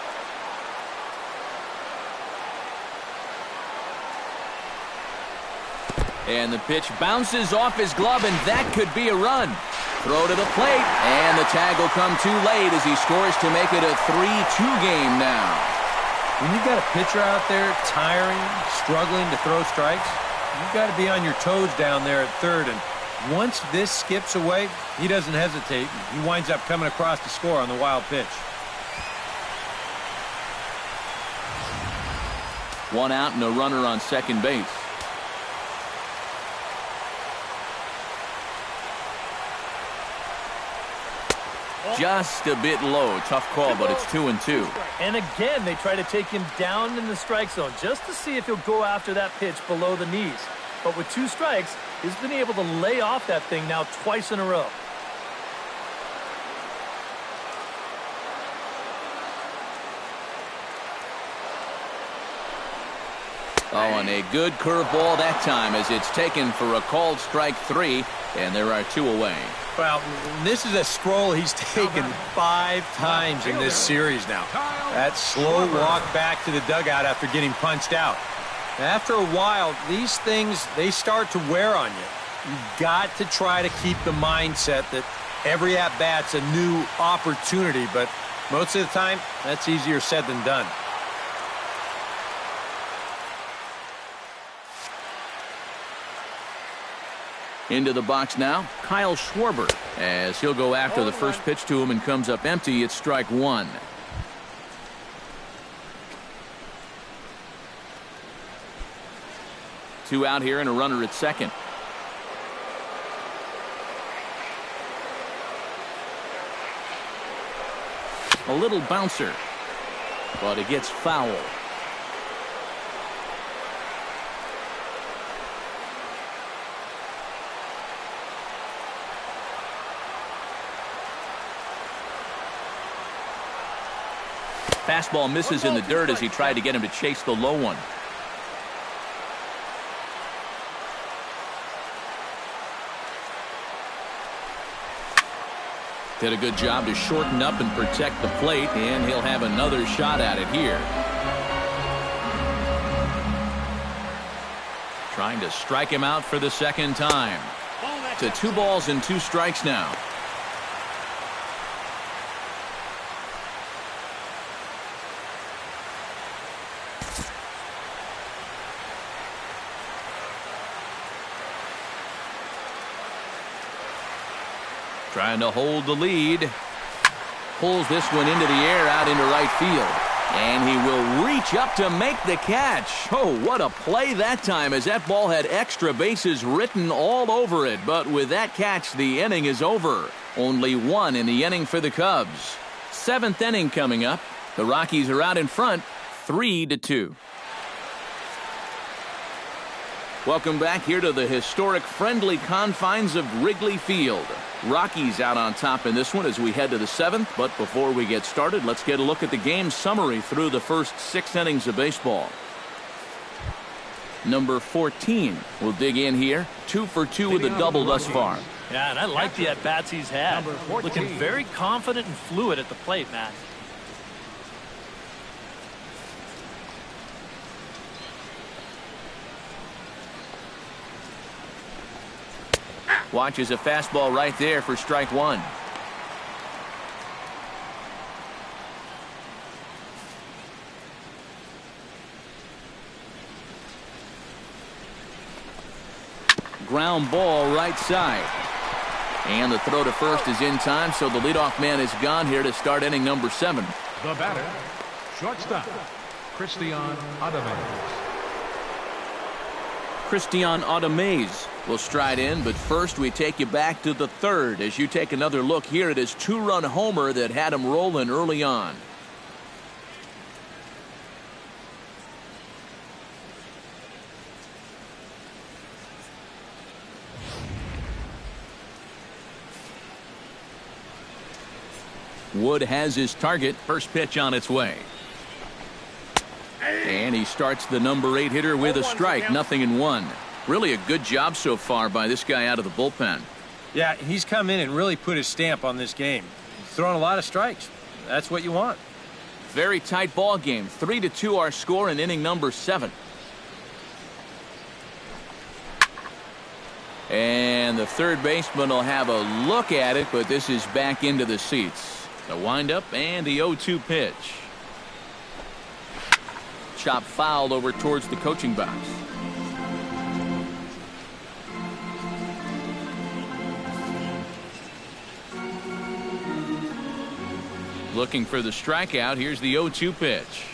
And the pitch bounces off his glove, and that could be a run. Throw to the plate, and the tag will come too late as he scores to make it a 3-2 game now. When you've got a pitcher out there tiring, struggling to throw strikes, you've got to be on your toes down there at third. And once this skips away, he doesn't hesitate. He winds up coming across to score on the wild pitch. 1 out and a runner on second base. Just a bit low. Tough call, but it's 2-2. And again, they try to take him down in the strike zone just to see if he'll go after that pitch below the knees. But with 2 strikes, he's been able to lay off that thing now twice in a row. Oh, and a good curveball that time as it's taken for a called strike 3, and there are 2 away. Well, this is a stroll he's taken 5 times in this series now. That slow walk back to the dugout after getting punched out. After a while, these things, they start to wear on you. You've got to try to keep the mindset that every at-bat's a new opportunity, but most of the time, that's easier said than done. Into the box now, Kyle Schwarber, as he'll go after the first pitch to him and comes up empty. It's strike 1. Two out here and a runner at second. A little bouncer, but it gets foul. Fastball misses in the dirt as he tried to get him to chase the low one. Did a good job to shorten up and protect the plate, and he'll have another shot at it here. Trying to strike him out for the second time. To 2 balls and 2 strikes now. Trying to hold the lead. Pulls this one into the air out into right field. And he will reach up to make the catch. Oh, what a play that time, as that ball had extra bases written all over it. But with that catch, the inning is over. Only 1 in the inning for the Cubs. 7th inning coming up. The Rockies are out in front, 3-2. Welcome back here to the historic friendly confines of Wrigley Field. Rockies out on top in this one as we head to the 7th. But before we get started, let's get a look at the game summary through the first 6 innings of baseball. Number 14 will dig in here. 2 for 2 with a double thus far. Yeah, and I like the at-bats he's had. Looking very confident and fluid at the plate, Matt. Watches a fastball right there for strike 1. Ground ball right side. And the throw to first is in time, so the leadoff man is gone here to start inning number 7. The batter, shortstop, Christian Ademaze. Christian Ademaze will stride in, but first we take you back to the 3rd as you take another look here at his 2-run homer that had him rolling early on. Wood has his target. First pitch on its way. And he starts the number 8 hitter with a strike. 0-1. Really a good job so far by this guy out of the bullpen. Yeah, he's come in and really put his stamp on this game. He's throwing a lot of strikes. That's what you want. Very tight ball game. 3-2 our score in inning number 7. And the third baseman will have a look at it, but this is back into the seats. The windup and the 0-2 pitch. Chop fouled over towards the coaching box. Looking for the strikeout. Here's the 0-2 pitch.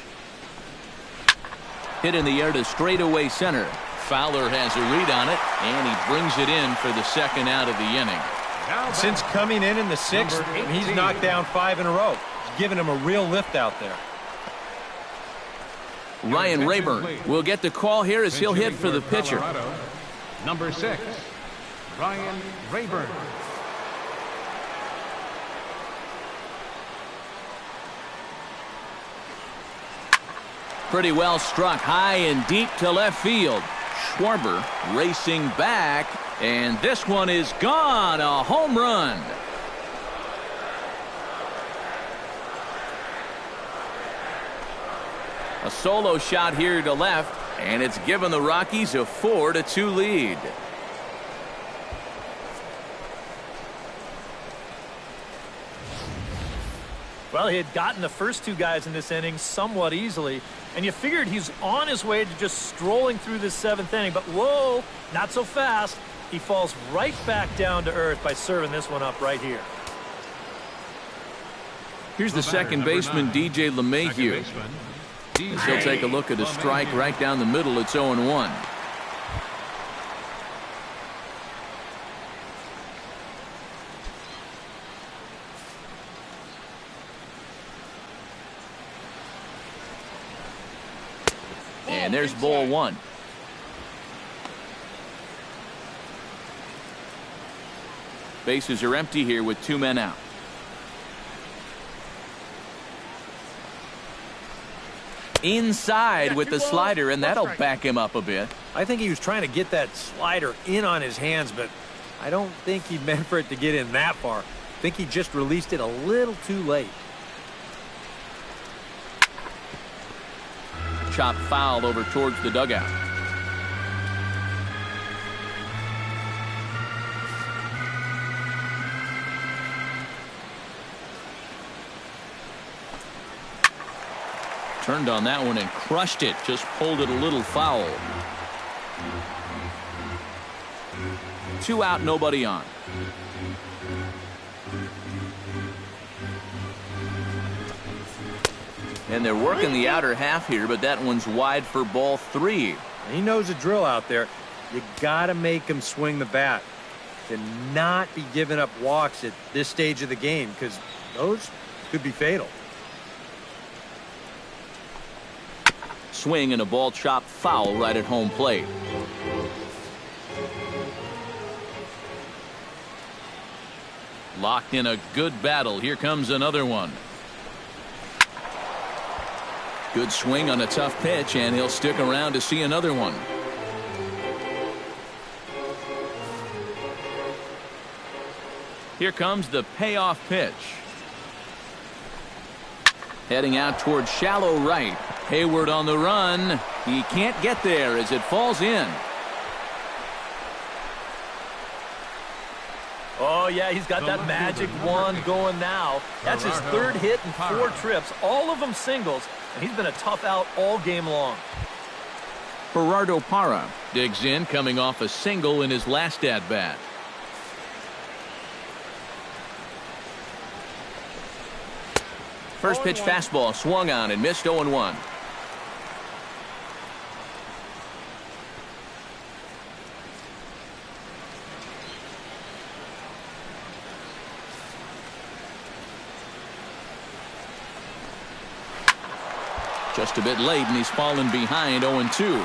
Hit in the air to straightaway center. Fowler has a read on it, and he brings it in for the second out of the inning. Since coming in the 6th, he's knocked down 5 in a row. He's given him a real lift out there. Ryan Rayburn will get the call here as he'll hit for the pitcher. Colorado, number 6, Ryan Rayburn. Pretty well struck high and deep to left field. Schwarber racing back, and this one is gone. A home run. A solo shot here to left, and it's given the Rockies a 4-2 lead. Well, he had gotten the first 2 guys in this inning somewhat easily, and you figured he's on his way to just strolling through this 7th inning, but whoa, not so fast. He falls right back down to earth by serving this one up right here. Here's the second baseman, DJ LeMahieu. As he'll take a look at a strike right down the middle. It's 0-1. And there's ball one. Bases are empty here with 2 men out. Inside with the slider, and that'll back him up a bit. I think he was trying to get that slider in on his hands, but I don't think he meant for it to get in that far. I think he just released it a little too late. Chop foul over towards the dugout. Turned on that one and crushed it. Just pulled it a little foul. 2 out, nobody on. And they're working the outer half here, but that one's wide for ball 3. He knows the drill out there. You got to make him swing the bat. Cannot be giving up walks at this stage of the game because those could be fatal. Swing and a ball chopped foul right at home plate. Locked in a good battle. Here comes another one. Good swing on a tough pitch, and he'll stick around to see another one. Here comes the payoff pitch. Heading out towards shallow right. Hayward on the run. He can't get there as it falls in. Oh, yeah, he's got that magic wand going now. That's his 3rd hit in 4 trips, all of them singles, and he's been a tough out all game long. Gerardo Parra digs in, coming off a single in his last at-bat. First pitch fastball swung on and missed 0-1. Just a bit late, and he's fallen behind 0-2.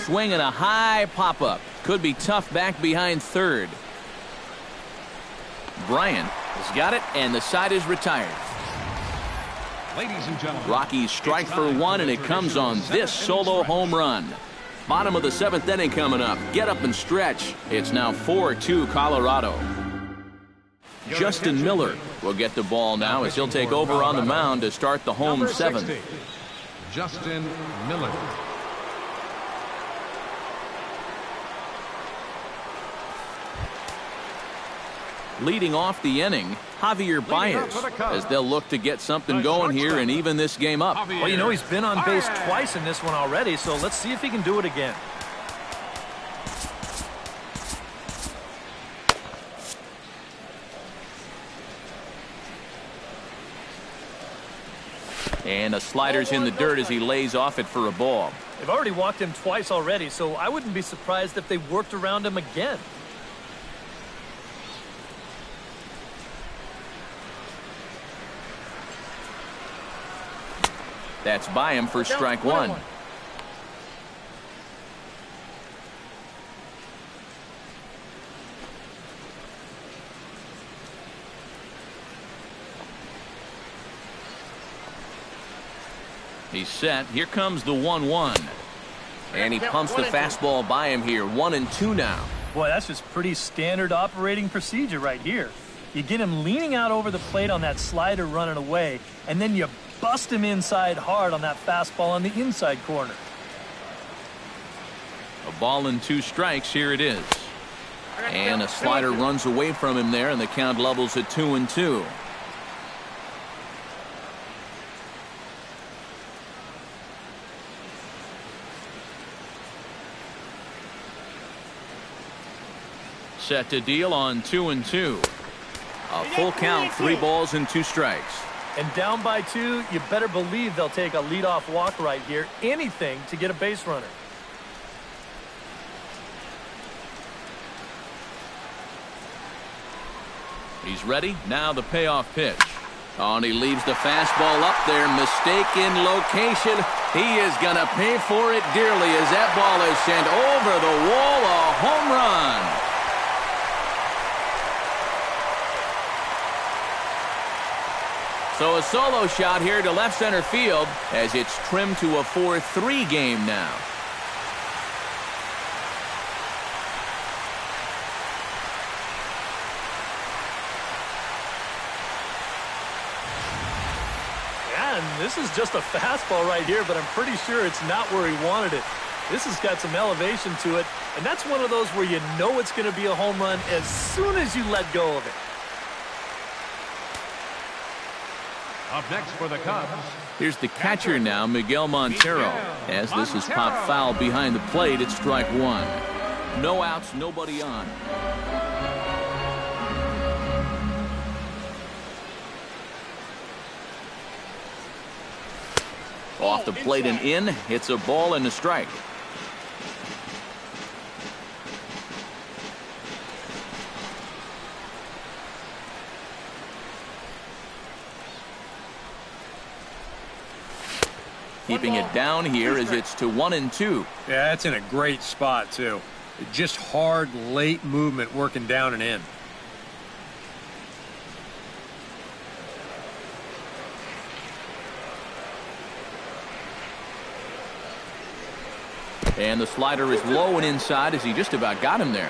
Swing and a high pop-up. Could be tough back behind third. Bryant has got it, and the side is retired. Ladies and gentlemen, Rockies strike for 1, and it comes on this solo home run. Bottom of the 7th inning coming up. Get up and stretch. It's now 4-2 Colorado. Justin Miller will get the ball now as he'll take over on the mound to start the home 7th. Justin Miller. Leading off the inning, Javier Baez, as they'll look to get something going here and even this game up. Well, you know, he's been on base twice in this one already, so let's see if he can do it again. And a slider's in the dirt as he lays off it for a ball. They've already walked him twice already, so I wouldn't be surprised if they worked around him again. That's by him for strike 1. He's set. Here comes the 1-1. And he pumps the fastball by him here. 1-2 now. Boy, that's just pretty standard operating procedure right here. You get him leaning out over the plate on that slider running away, and then you bust him inside hard on that fastball on the inside corner. A ball and 2 strikes. Here it is. And a slider runs away from him there, and the count levels at 2-2. Set to deal on 2-2. A full count, 3 balls and 2 strikes. And down by 2, you better believe they'll take a leadoff walk right here. Anything to get a base runner. He's ready. Now the payoff pitch. Oh, and he leaves the fastball up there. Mistaken location. He is going to pay for it dearly as that ball is sent over the wall. A home run. So a solo shot here to left center field as it's trimmed to a 4-3 game now. And this is just a fastball right here, but I'm pretty sure it's not where he wanted it. This has got some elevation to it, and that's one of those where you know it's going to be a home run as soon as you let go of it. Up next for the Cubs. Here's the catcher now, Miguel Montero. As this is popped foul behind the plate, it's strike one. No outs, nobody on. Off the plate and in. It's a ball and a strike. Keeping it down here as it's to 1-2. Yeah, that's in a great spot, too. Just hard, late movement working down and in. And the slider is low and inside as he just about got him there.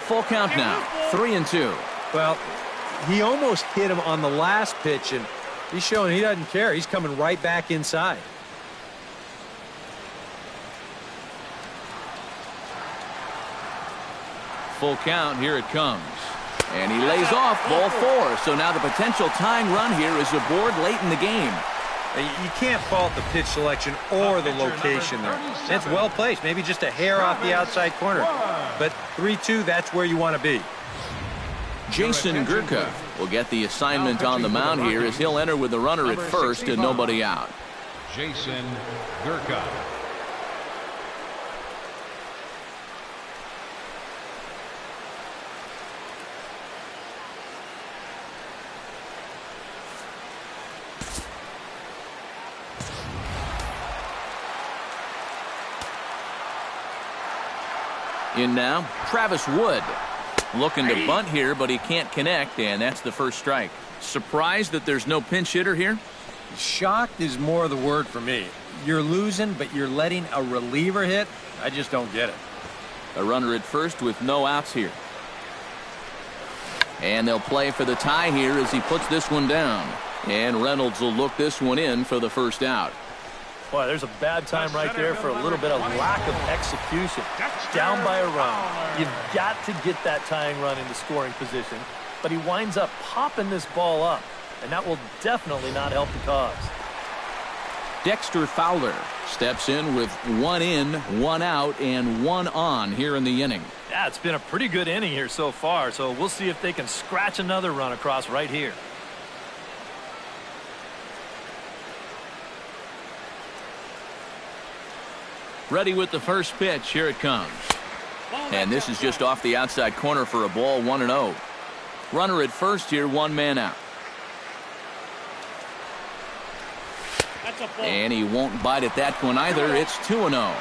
Full count now, 3-2. Well, he almost hit him on the last pitch, and he's showing he doesn't care. He's coming right back inside. Full count, here it comes. And he lays off ball 4. So now the potential tying run here is aboard late in the game. You can't fault the pitch selection or the location there. It's well placed, maybe just a hair off the outside corner. But 3-2, that's where you want to be. Jason Gurka will get the assignment on the mound here as he'll enter with the runner at first and nobody out. Jason Gurka. In now, Travis Wood. Looking to bunt here, but he can't connect, and that's the first strike. Surprised that there's no pinch hitter here? Shocked is more the word for me. You're losing, but you're letting a reliever hit? I just don't get it. A runner at first with no outs here. And they'll play for the tie here as he puts this one down. And Reynolds will look this one in for the first out. Boy, there's a bad time right there for a little bit of lack of execution. Down by a run. You've got to get that tying run into scoring position. But he winds up popping this ball up. And that will definitely not help the cause. Dexter Fowler steps in with 1 in, 1 out, and 1 on here in the inning. Yeah, it's been a pretty good inning here so far. So we'll see if they can scratch another run across right here. Ready with the first pitch. Here it comes. And this is just off the outside corner for a ball, 1-0. Runner at first here, 1 man out. And he won't bite at that one either. It's 2-0.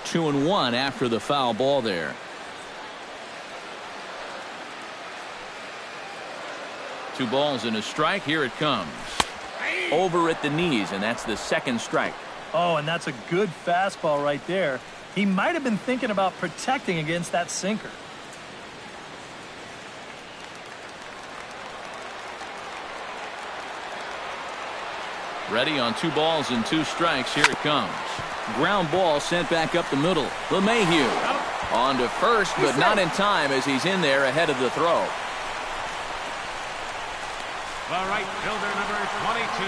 Two and 1 after the foul ball there. 2 balls and a strike. Here it comes. Over at the knees, and that's the second strike. Oh, and that's a good fastball right there. He might have been thinking about protecting against that sinker. Ready on 2 balls and 2 strikes. Here it comes. Ground ball sent back up the middle. LeMahieu on to first, but not in time as he's in there ahead of the throw. The right fielder, number 22,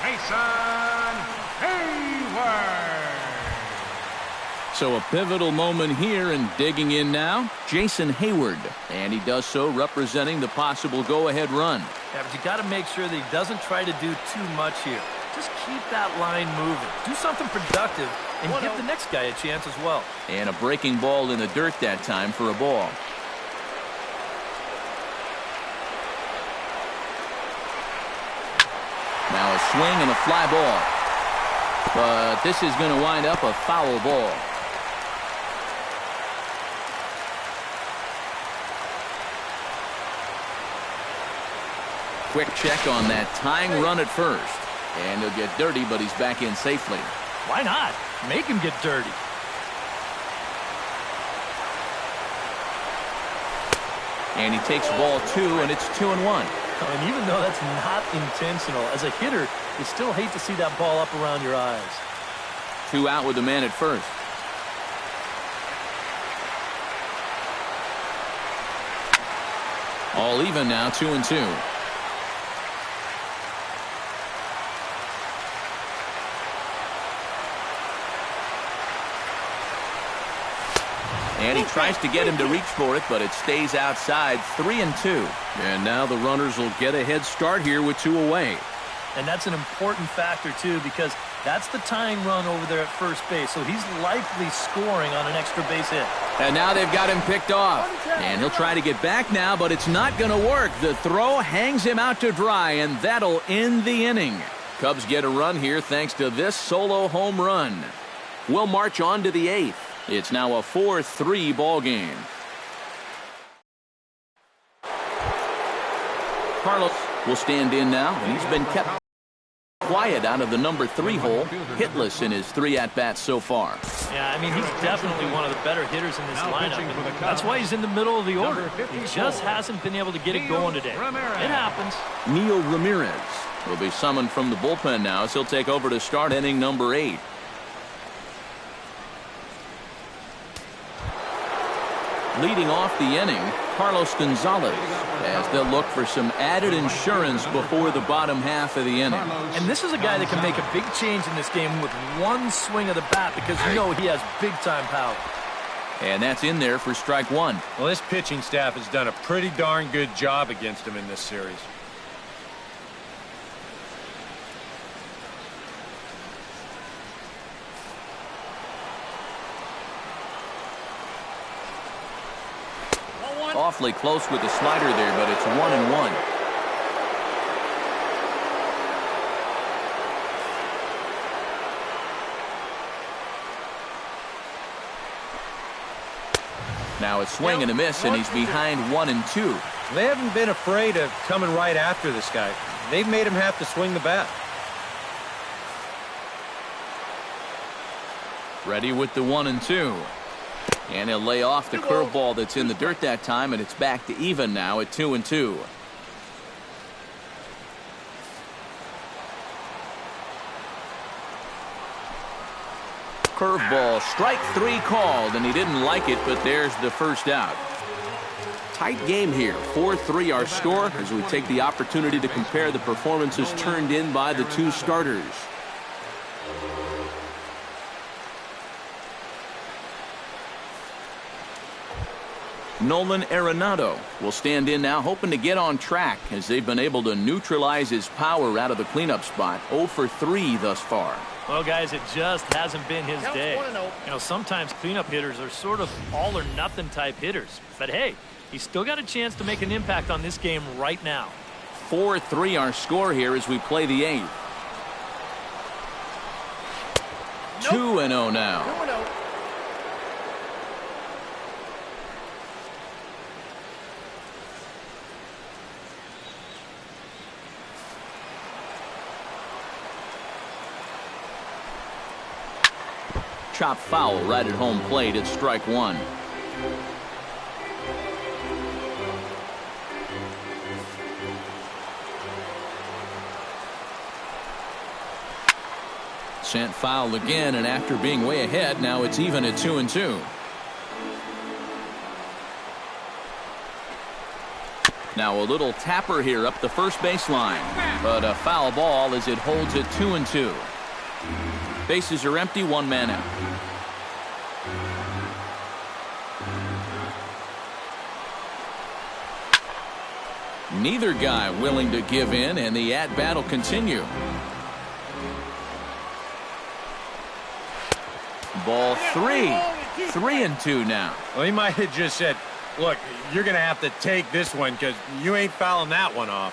Jason Hayward. So a pivotal moment here, and digging in now, Jason Hayward. And he does so representing the possible go-ahead run. Yeah, but you got to make sure that he doesn't try to do too much here. Just keep that line moving. Do something productive and give the next guy a chance as well. And a breaking ball in the dirt that time for a ball. Now a swing and a fly ball. But this is going to wind up a foul ball. Quick check on that tying run at first. And he'll get dirty, but he's back in safely. Why not? Make him get dirty. And he takes ball 2, and it's 2-1. And even though that's not intentional, as a hitter, you still hate to see that ball up around your eyes. 2 out with the man at first. All even now, 2-2. And he tries to get him to reach for it, but it stays outside. 3-2. And now the runners will get a head start here with 2 away. And that's an important factor, too, because that's the tying run over there at first base. So he's likely scoring on an extra base hit. And now they've got him picked off. And he'll try to get back now, but it's not going to work. The throw hangs him out to dry, and that'll end the inning. Cubs get a run here thanks to this solo home run. We'll march on to the 8th. It's now a 4-3 ball game. Carlos will stand in now, and he's been kept quiet out of the number 3 hole, hitless in his 3 at-bats so far. Yeah, I mean, he's definitely one of the better hitters in this lineup. And that's why he's in the middle of the order. He just hasn't been able to get it going today. It happens. Neil Ramirez will be summoned from the bullpen now as he'll take over to start inning number 8. Leading off the inning, Carlos Gonzalez, as they'll look for some added insurance before the bottom half of the inning. And this is a guy that can make a big change in this game with one swing of the bat because you know he has big-time power. And that's in there for strike 1. Well, this pitching staff has done a pretty darn good job against him in this series. Awfully close with the slider there, but it's 1-1. Now a swing and a miss, and he's behind 1-2. They haven't been afraid of coming right after this guy. They've made him have to swing the bat. Ready with the 1-2. And he'll lay off the curveball that's in the dirt that time, and it's back to even now at 2-2. Curveball, strike 3 called, and he didn't like it, but there's the first out. Tight game here, 4-3 our score, as we take the opportunity to compare the performances turned in by the 2 starters. Nolan Arenado will stand in now, hoping to get on track as they've been able to neutralize his power out of the cleanup spot. 0 for 3 thus far. Well, guys, it just hasn't been his day. You know, sometimes cleanup hitters are sort of all or nothing type hitters. But hey, he's still got a chance to make an impact on this game right now. 4-3 our score here as we play the 8th. 2-0 now. 2-0. Chop foul right at home plate at strike 1. Sent foul again, and after being way ahead, now it's even at 2-2. Now a little tapper here up the first baseline, but a foul ball as it holds it 2-2. Bases are empty, one man out. Neither guy willing to give in, and the at-bat will continue. Ball 3. 3-2 now. Well, he might have just said, look, you're going to have to take this one because you ain't fouling that one off.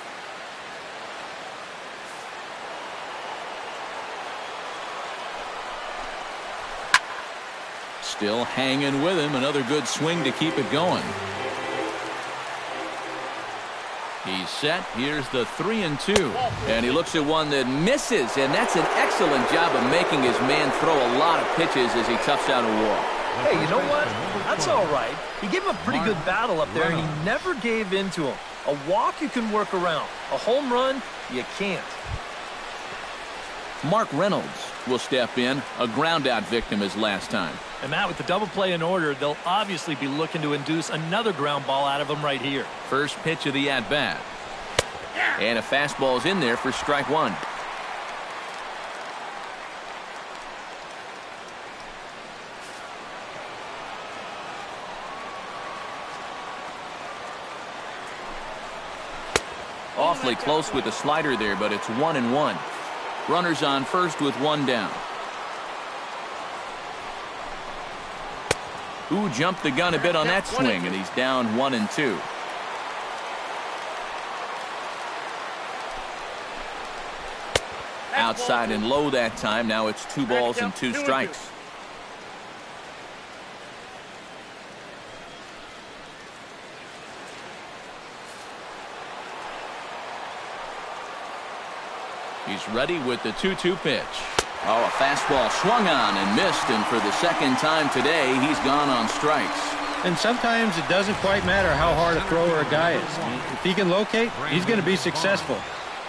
Still hanging with him. Another good swing to keep it going. He's set. Here's the 3-2. And he looks at one that misses, and that's an excellent job of making his man throw a lot of pitches as he toughs out a walk. Hey, you know what? That's all right. He gave him a pretty good battle up there, and he never gave in to him. A walk you can work around. A home run, you can't. Mark Reynolds will step in, a ground-out victim his last time. And Matt, with the double play in order, they'll obviously be looking to induce another ground ball out of him right here. First pitch of the at-bat. And a fastball's in there for strike one. Awfully close with the slider there, but it's 1-1. Runners on first with one down. Ooh, jumped the gun a bit on that swing, and he's down 1-2. Outside and low that time. Now it's 2 balls and 2 strikes. He's ready with the 2-2 pitch. Oh, a fastball swung on and missed, and for the second time today, he's gone on strikes. And sometimes it doesn't quite matter how hard a thrower a guy is. If he can locate, he's going to be successful.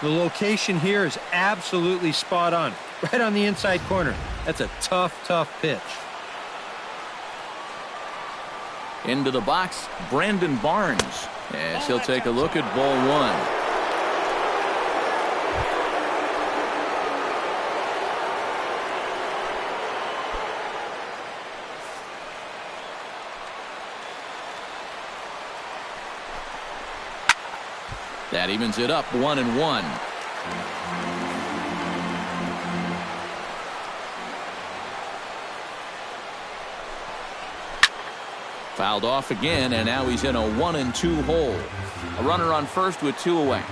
The location here is absolutely spot on, right on the inside corner. That's a tough, tough pitch. Into the box, Brandon Barnes, as he'll take a look at ball 1. That evens it up 1-1. Fouled off again, and now he's in a 1-2 hole. A runner on first with 2 away.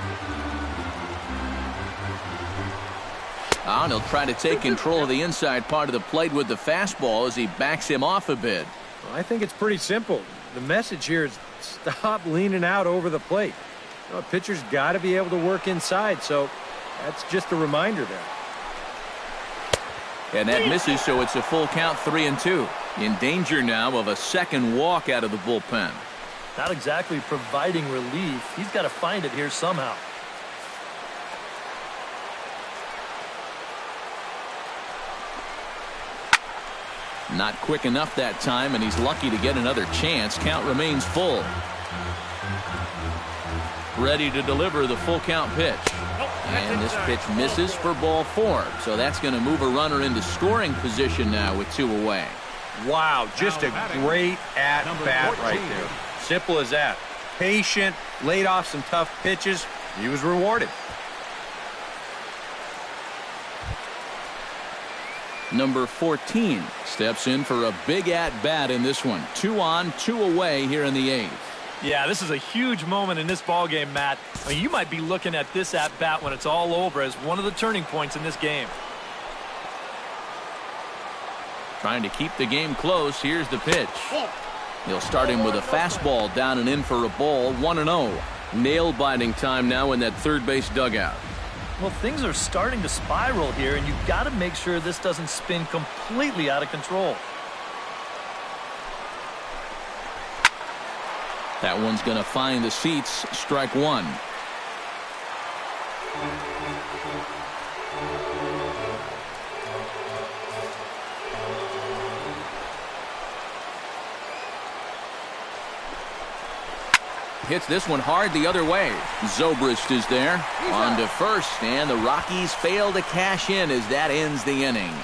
And he'll try to take control of the inside part of the plate with the fastball as he backs him off a bit. Well, I think it's pretty simple. The message here is stop leaning out over the plate. A pitcher's got to be able to work inside, so that's just a reminder there. And that misses, so it's a full count, 3-2. In danger now of a second walk out of the bullpen. Not exactly providing relief. He's got to find it here somehow. Not quick enough that time, and he's lucky to get another chance. Count remains full. Ready to deliver the full count pitch. And this pitch misses for ball 4. So that's going to move a runner into scoring position now with 2 away. Wow, just a great at-bat right there. Simple as that. Patient, laid off some tough pitches. He was rewarded. Number 14 steps in for a big at-bat in this one. 2 on, 2 away here in the 8th. Yeah, this is a huge moment in this ball game, Matt. I mean, you might be looking at this at-bat when it's all over as one of the turning points in this game. Trying to keep the game close. Here's the pitch. He'll start him with a fastball down and in for a ball. 1-0. Nail-biting time now in that third base dugout. Well, things are starting to spiral here, and you've got to make sure this doesn't spin completely out of control. That one's going to find the seats. Strike 1. hits this one hard the other way. Zobrist is there. On to first, and the Rockies fail to cash in as that ends the inning.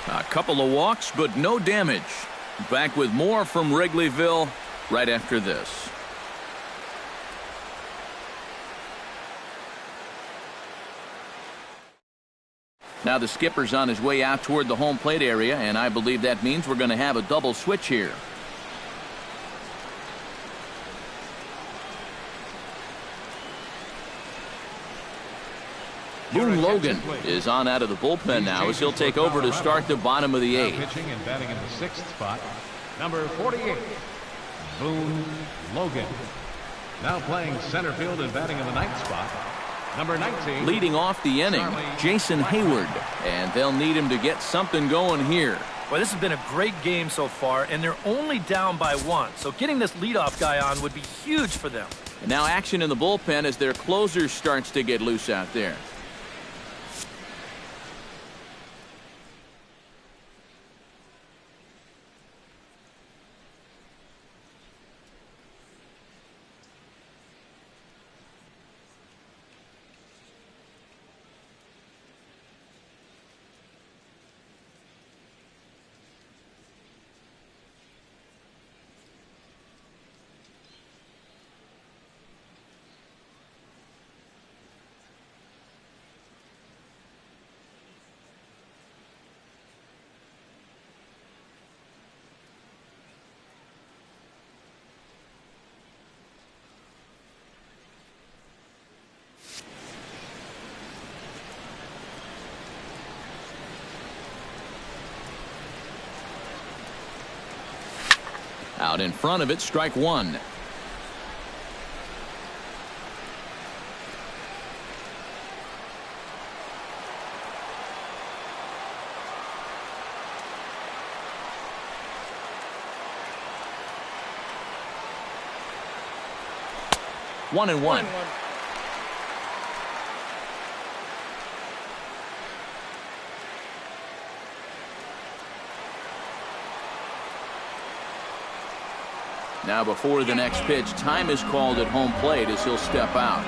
A couple of walks, but no damage. Back with more from Wrigleyville right after this. Now the skipper's on his way out toward the home plate area, and I believe that means we're going to have a double switch here. Boone Logan is on out of the bullpen now as he'll take over to start the bottom of the eighth. Pitching and batting in the sixth spot, number 48, Boone Logan. Now playing center field and batting in the ninth spot, number 19. Leading off the inning, Jason Hayward, and they'll need him to get something going here. Well, this has been a great game so far, and they're only down by 1. So getting this leadoff guy on would be huge for them. And now action in the bullpen as their closer starts to get loose out there. Out in front of it, strike one. One and one. Now before the next pitch, time is called at home plate as he'll step out.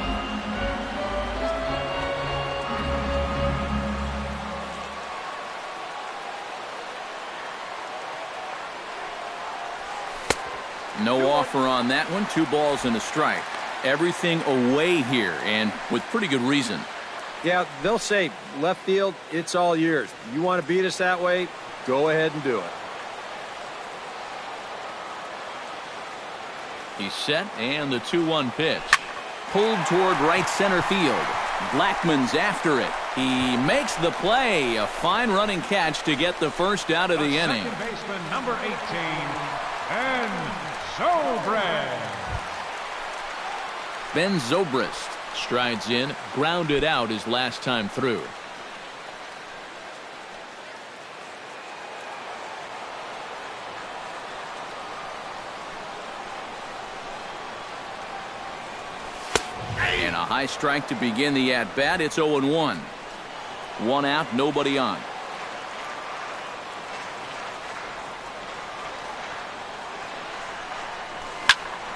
No offer on that one. 2 balls and a strike. Everything away here, and with pretty good reason. Yeah, they'll say, left field, it's all yours. You want to beat us that way? Go ahead and do it. He's set, and the 2-1 pitch. Pulled toward right center field. Blackmon's after it. He makes the play. A fine running catch to get the first out of the inning. Second baseman, number 18, and Zobrist. Ben Zobrist strides in, grounded out his last time through. And a high strike to begin the at-bat. It's 0-1. 1 out, nobody on.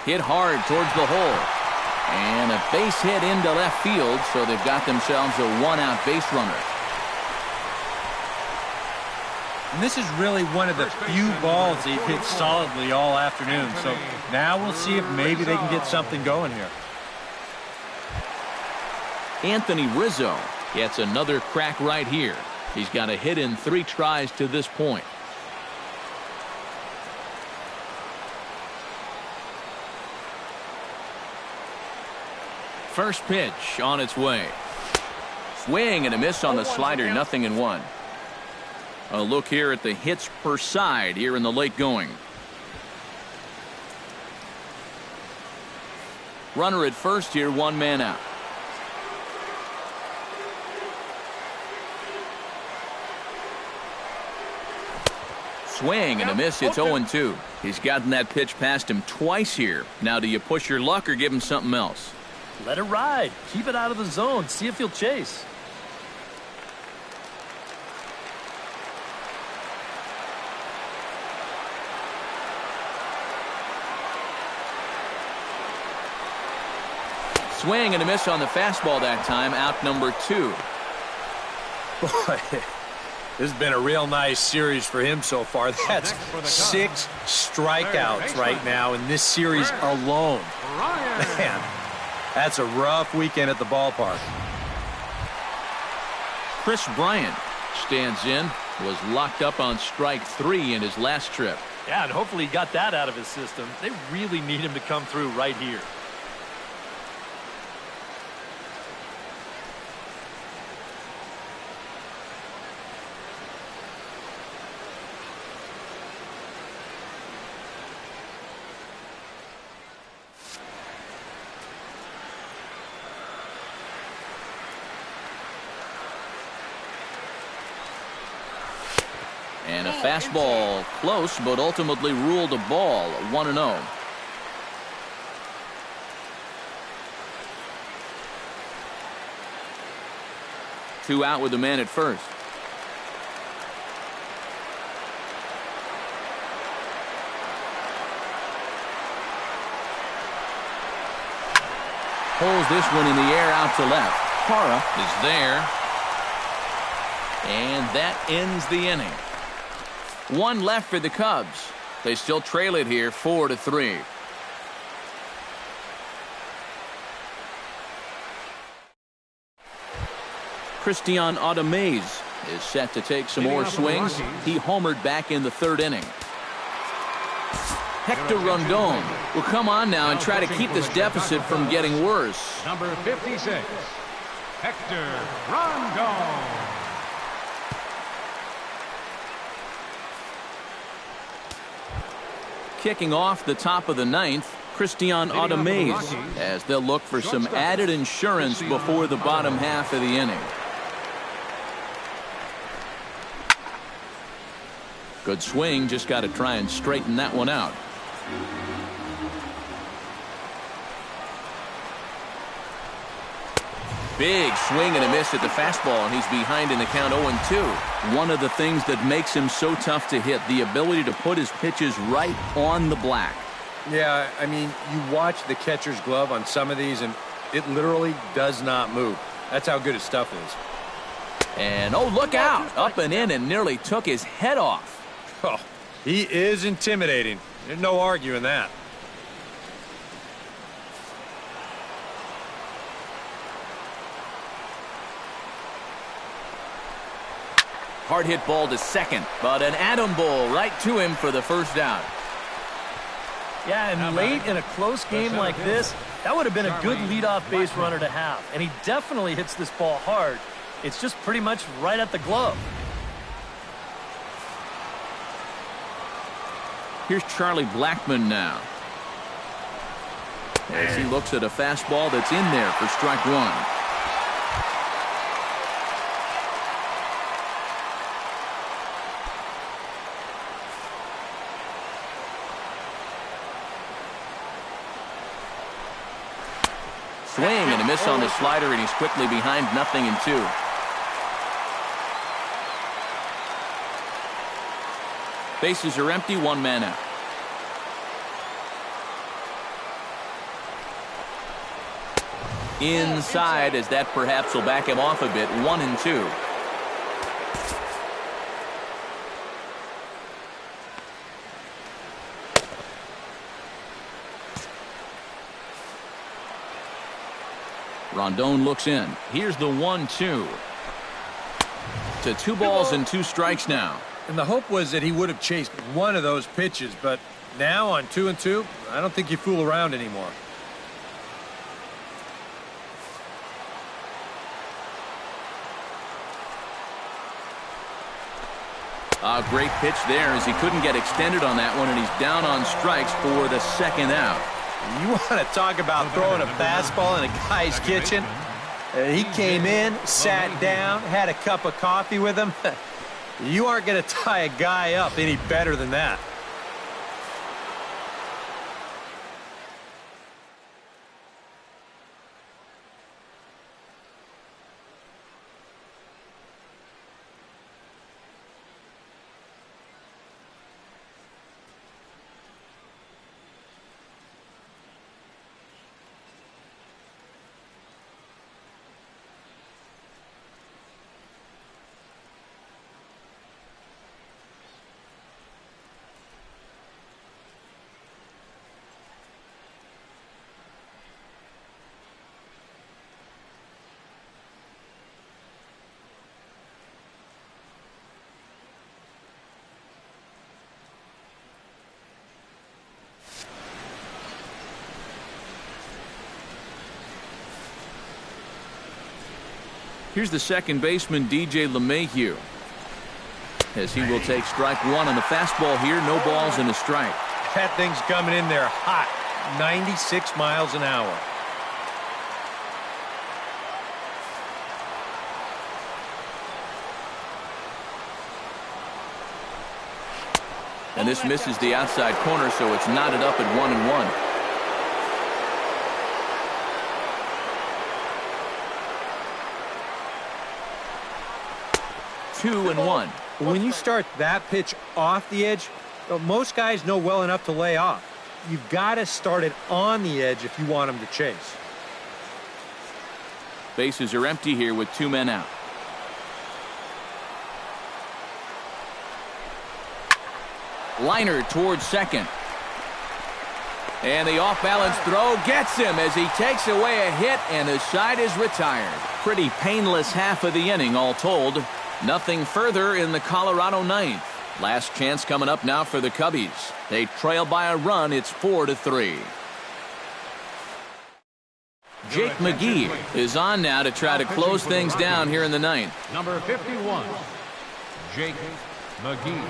Hit hard towards the hole. And a base hit into left field, so they've got themselves a 1-out base runner. And this is really one of the few balls they've hit solidly all afternoon. So now we'll see if maybe they can get something going here. Anthony Rizzo gets another crack right here. He's got a hit in 3 tries to this point. First pitch on its way. Swing and a miss on the slider, 0-1. A look here at the hits per side here in the late going. Runner at first here, 1 man out. Swing and a miss. It's 0-2. He's gotten that pitch past him twice here. Now do you push your luck or give him something else? Let it ride. Keep it out of the zone. See if he'll chase. swing and a miss on the fastball that time. Out number 2. Boy, this has been a real nice series for him so far. That's 6 strikeouts right now in this series alone. Man, that's a rough weekend at the ballpark. Chris Bryant stands in. Was locked up on strike 3 in his last trip. Yeah, and hopefully he got that out of his system. They really need him to come through right here. And a fastball close, but ultimately ruled a ball. 1-0. Two out with the man at first. Pulls this one in the air out to left. Parra is there. And that ends the inning. One left for the Cubs. They still trail it here 4-3. Christian Ademaze is set to take some more swings. He homered back in the 3rd inning. Hector Rondon will come on now and try to keep this deficit from getting worse. Number 56, Hector Rondon. Kicking off the top of the 9th, Christian Ademaze, as they'll look for some added insurance before the bottom half of the inning. Good swing, just got to try and straighten that one out. Big swing and a miss at the fastball, and he's behind in the count 0-2. One of the things that makes him so tough to hit, the ability to put his pitches right on the black. Yeah, I mean, you watch the catcher's glove on some of these, and it literally does not move. That's how good his stuff is. And, oh, look out! Up and in and nearly took his head off. Oh, he is intimidating. There's no arguing that. Hard hit ball to second, but an atom ball right to him for the first out. Yeah, and late in a close game like this, that would have been a good leadoff base runner to have. And he definitely hits this ball hard. It's just pretty much right at the glove. Here's Charlie Blackmon now, as he looks at a fastball that's in there for strike 1. Swing and a miss on the slider, and he's quickly behind 0-2. Bases are empty, 1 man out. Inside, as that perhaps will back him off a bit. 1-2. Rondon looks in. Here's the 1-2. To 2 balls and 2 strikes now. And the hope was that he would have chased one of those pitches, but now on 2-2, I don't think you fool around anymore. A great pitch there, as he couldn't get extended on that one, and he's down on strikes for the 2nd out. You want to talk about throwing a fastball in a guy's kitchen? He came in, sat down, had a cup of coffee with him. You aren't going to tie a guy up any better than that. Here's the second baseman, DJ LeMahieu, as he will take strike one on the fastball here. No balls and a strike. That thing's coming in there hot. 96 miles an hour. And this misses the outside corner, so it's knotted up at 1-1. Two and one. When you start that pitch off the edge, most guys know well enough to lay off. You've got to start it on the edge if you want them to chase. Bases are empty here with 2 men out. Liner towards second. And the off-balance throw gets him as he takes away a hit, and the side is retired. Pretty painless half of the inning, all told. Nothing further in the Colorado ninth. Last chance coming up now for the Cubbies. They trail by a run. It's 4-3. Jake McGee is on now to try to close things down here in the ninth. Number 51, Jake McGee.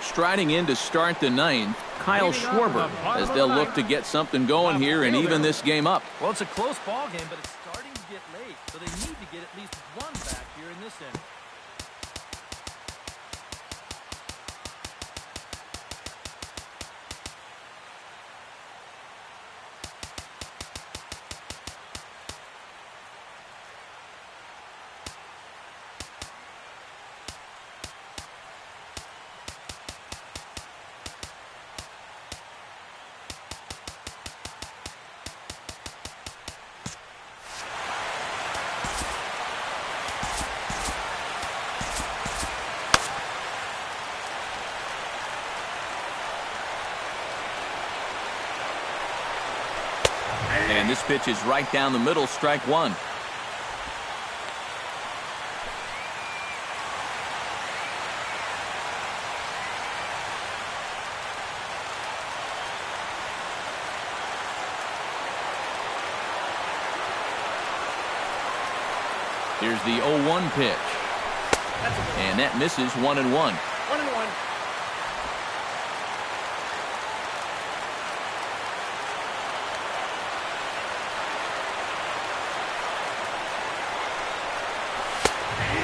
Striding in to start the ninth, Kyle Schwarber, as they'll look to get something going here and even this game up. Well, it's a close ball game, but it's starting to get late, so they need to get at least one back here in this inning. And this pitch is right down the middle, strike one. Here's the 0-1 pitch. And that misses 1-1. 1-1.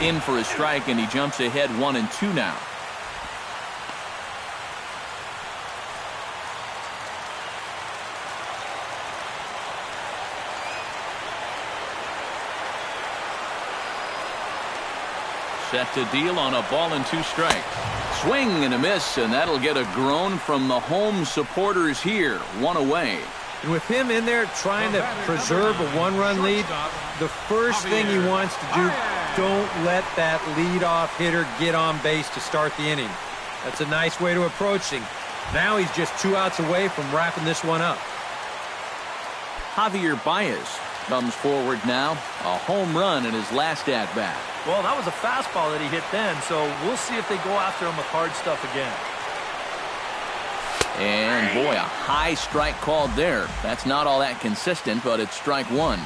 In for a strike, and he jumps ahead 1-2 now. Set to deal on a ball and 2 strikes. Swing and a miss, and that'll get a groan from the home supporters here. 1 away. And with him in there trying to preserve a 1-run lead, the first thing he wants to do, don't let that leadoff hitter get on base to start the inning. That's a nice way to approach him. Now he's just 2 outs away from wrapping this one up. Javier Baez comes forward now. A home run in his last at-bat. Well, that was a fastball that he hit then, so we'll see if they go after him with hard stuff again. And boy, a high strike called there. That's not all that consistent, but it's strike one.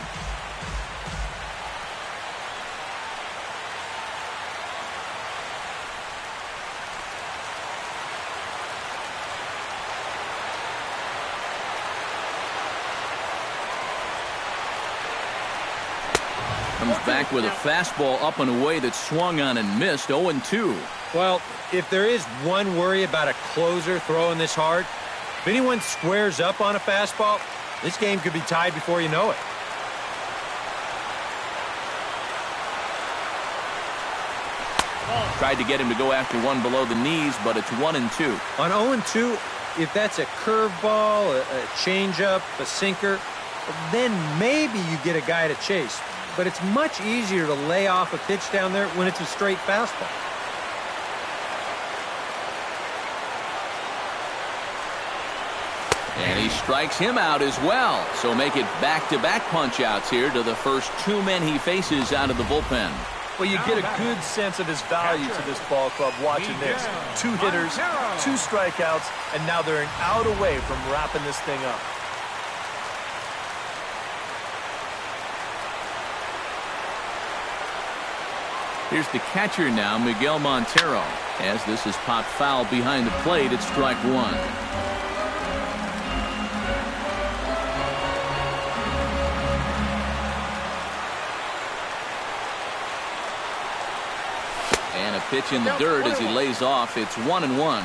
Comes back with a fastball up and away that swung on and missed. 0-2. Well, if there is one worry about a closer throwing this hard, if anyone squares up on a fastball, this game could be tied before you know it. Tried to get him to go after one below the knees, but it's 1-2. On 0-2, if that's a curveball, a changeup, a sinker, then maybe you get a guy to chase. But it's much easier to lay off a pitch down there when it's a straight fastball. And he strikes him out as well. So make it back-to-back punch-outs here to the first 2 men he faces out of the bullpen. Well, you get a good sense of his value to this ball club watching this. 2 hitters, 2 strikeouts, and now they're an out away from wrapping this thing up. Here's the catcher now, Miguel Montero. As this is popped foul behind the plate, it's strike one. And a pitch in the dirt as he lays off. It's 1-1.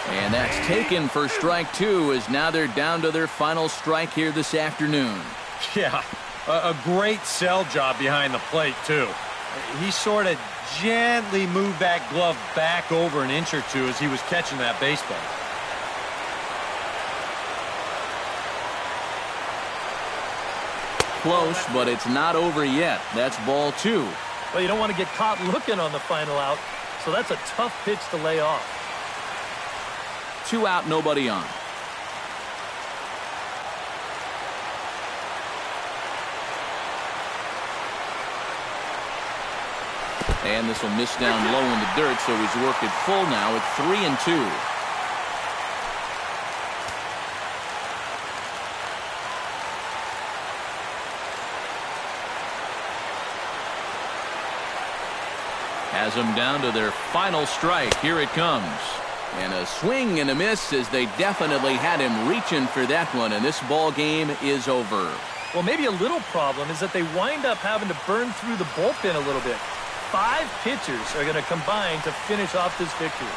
And that's taken for strike two, as now they're down to their final strike here this afternoon. Yeah, a great sell job behind the plate, too. He sort of gently moved that glove back over an inch or two as he was catching that baseball. Close, but it's not over yet. That's ball two. Well, you don't want to get caught looking on the final out, so that's a tough pitch to lay off. 2 out, nobody on. And this will miss down low in the dirt, so he's worked it full now at 3-2. Has them down to their final strike. Here it comes. And a swing and a miss, as they definitely had him reaching for that one, and this ball game is over. Well, maybe a little problem is that they wind up having to burn through the bullpen a little bit. 5 pitchers are going to combine to finish off this victory.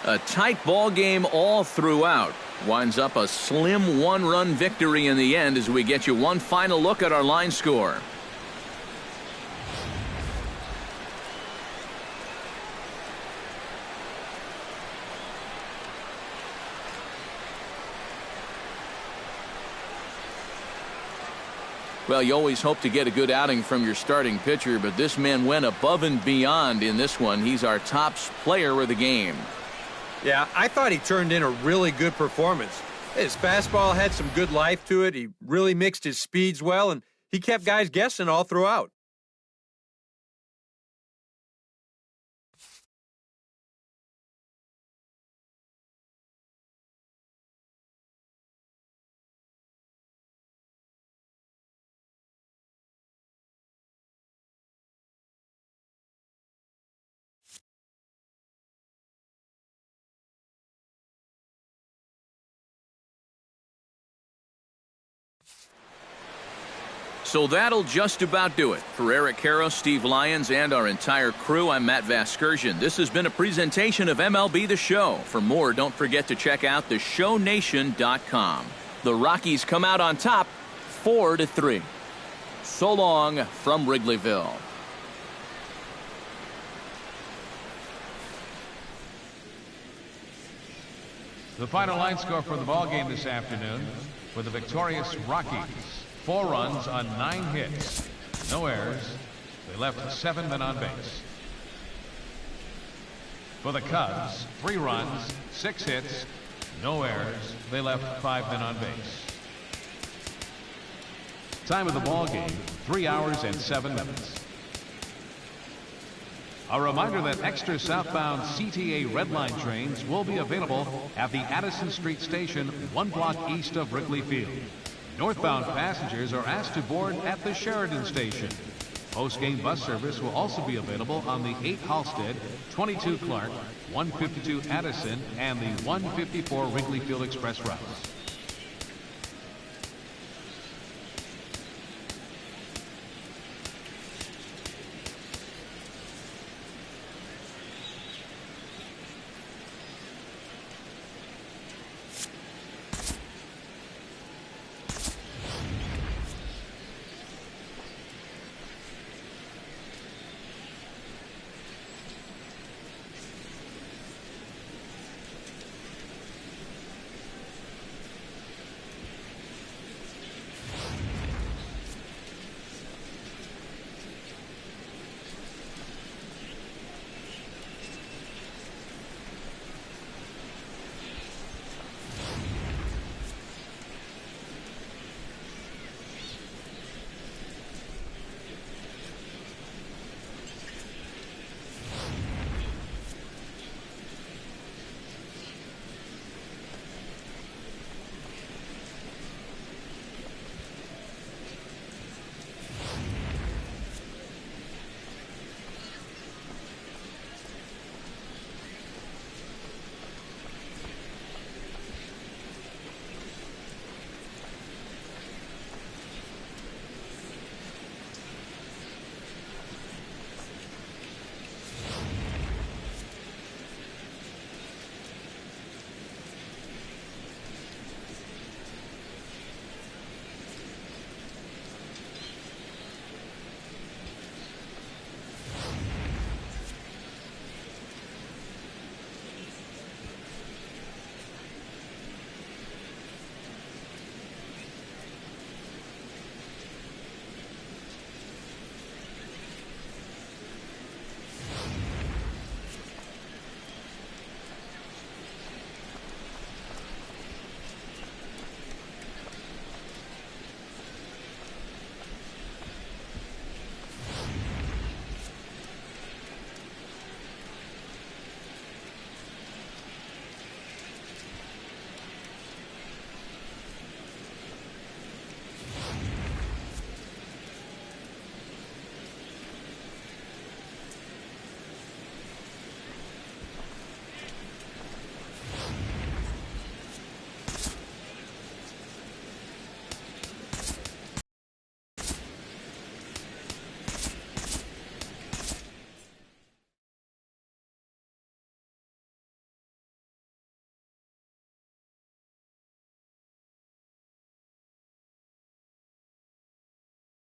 A tight ball game all throughout. Winds up a slim 1-run victory in the end, as we get you one final look at our line score. Well, you always hope to get a good outing from your starting pitcher, but this man went above and beyond in this one. He's our top player of the game. Yeah, I thought he turned in a really good performance. His fastball had some good life to it. He really mixed his speeds well, and he kept guys guessing all throughout. So that'll just about do it. For Eric Karros, Steve Lyons, and our entire crew, I'm Matt Vasgersian. This has been a presentation of MLB The Show. For more, don't forget to check out theshownation.com. The Rockies come out on top 4-3. So long from Wrigleyville. The final line score for the ball game this afternoon for the victorious Rockies: 4 runs on 9 hits, no errors. They left 7 men on base. For the Cubs, 3 runs, 6 hits, no errors. They left 5 men on base. Time of the ball game, 3 hours and 7 minutes. A reminder that extra southbound CTA Red Line trains will be available at the Addison Street Station, 1 block east of Wrigley Field. Northbound passengers are asked to board at the Sheridan Station. Post-game bus service will also be available on the 8 Halstead, 22 Clark, 152 Addison, and the 154 Wrigley Field Express routes.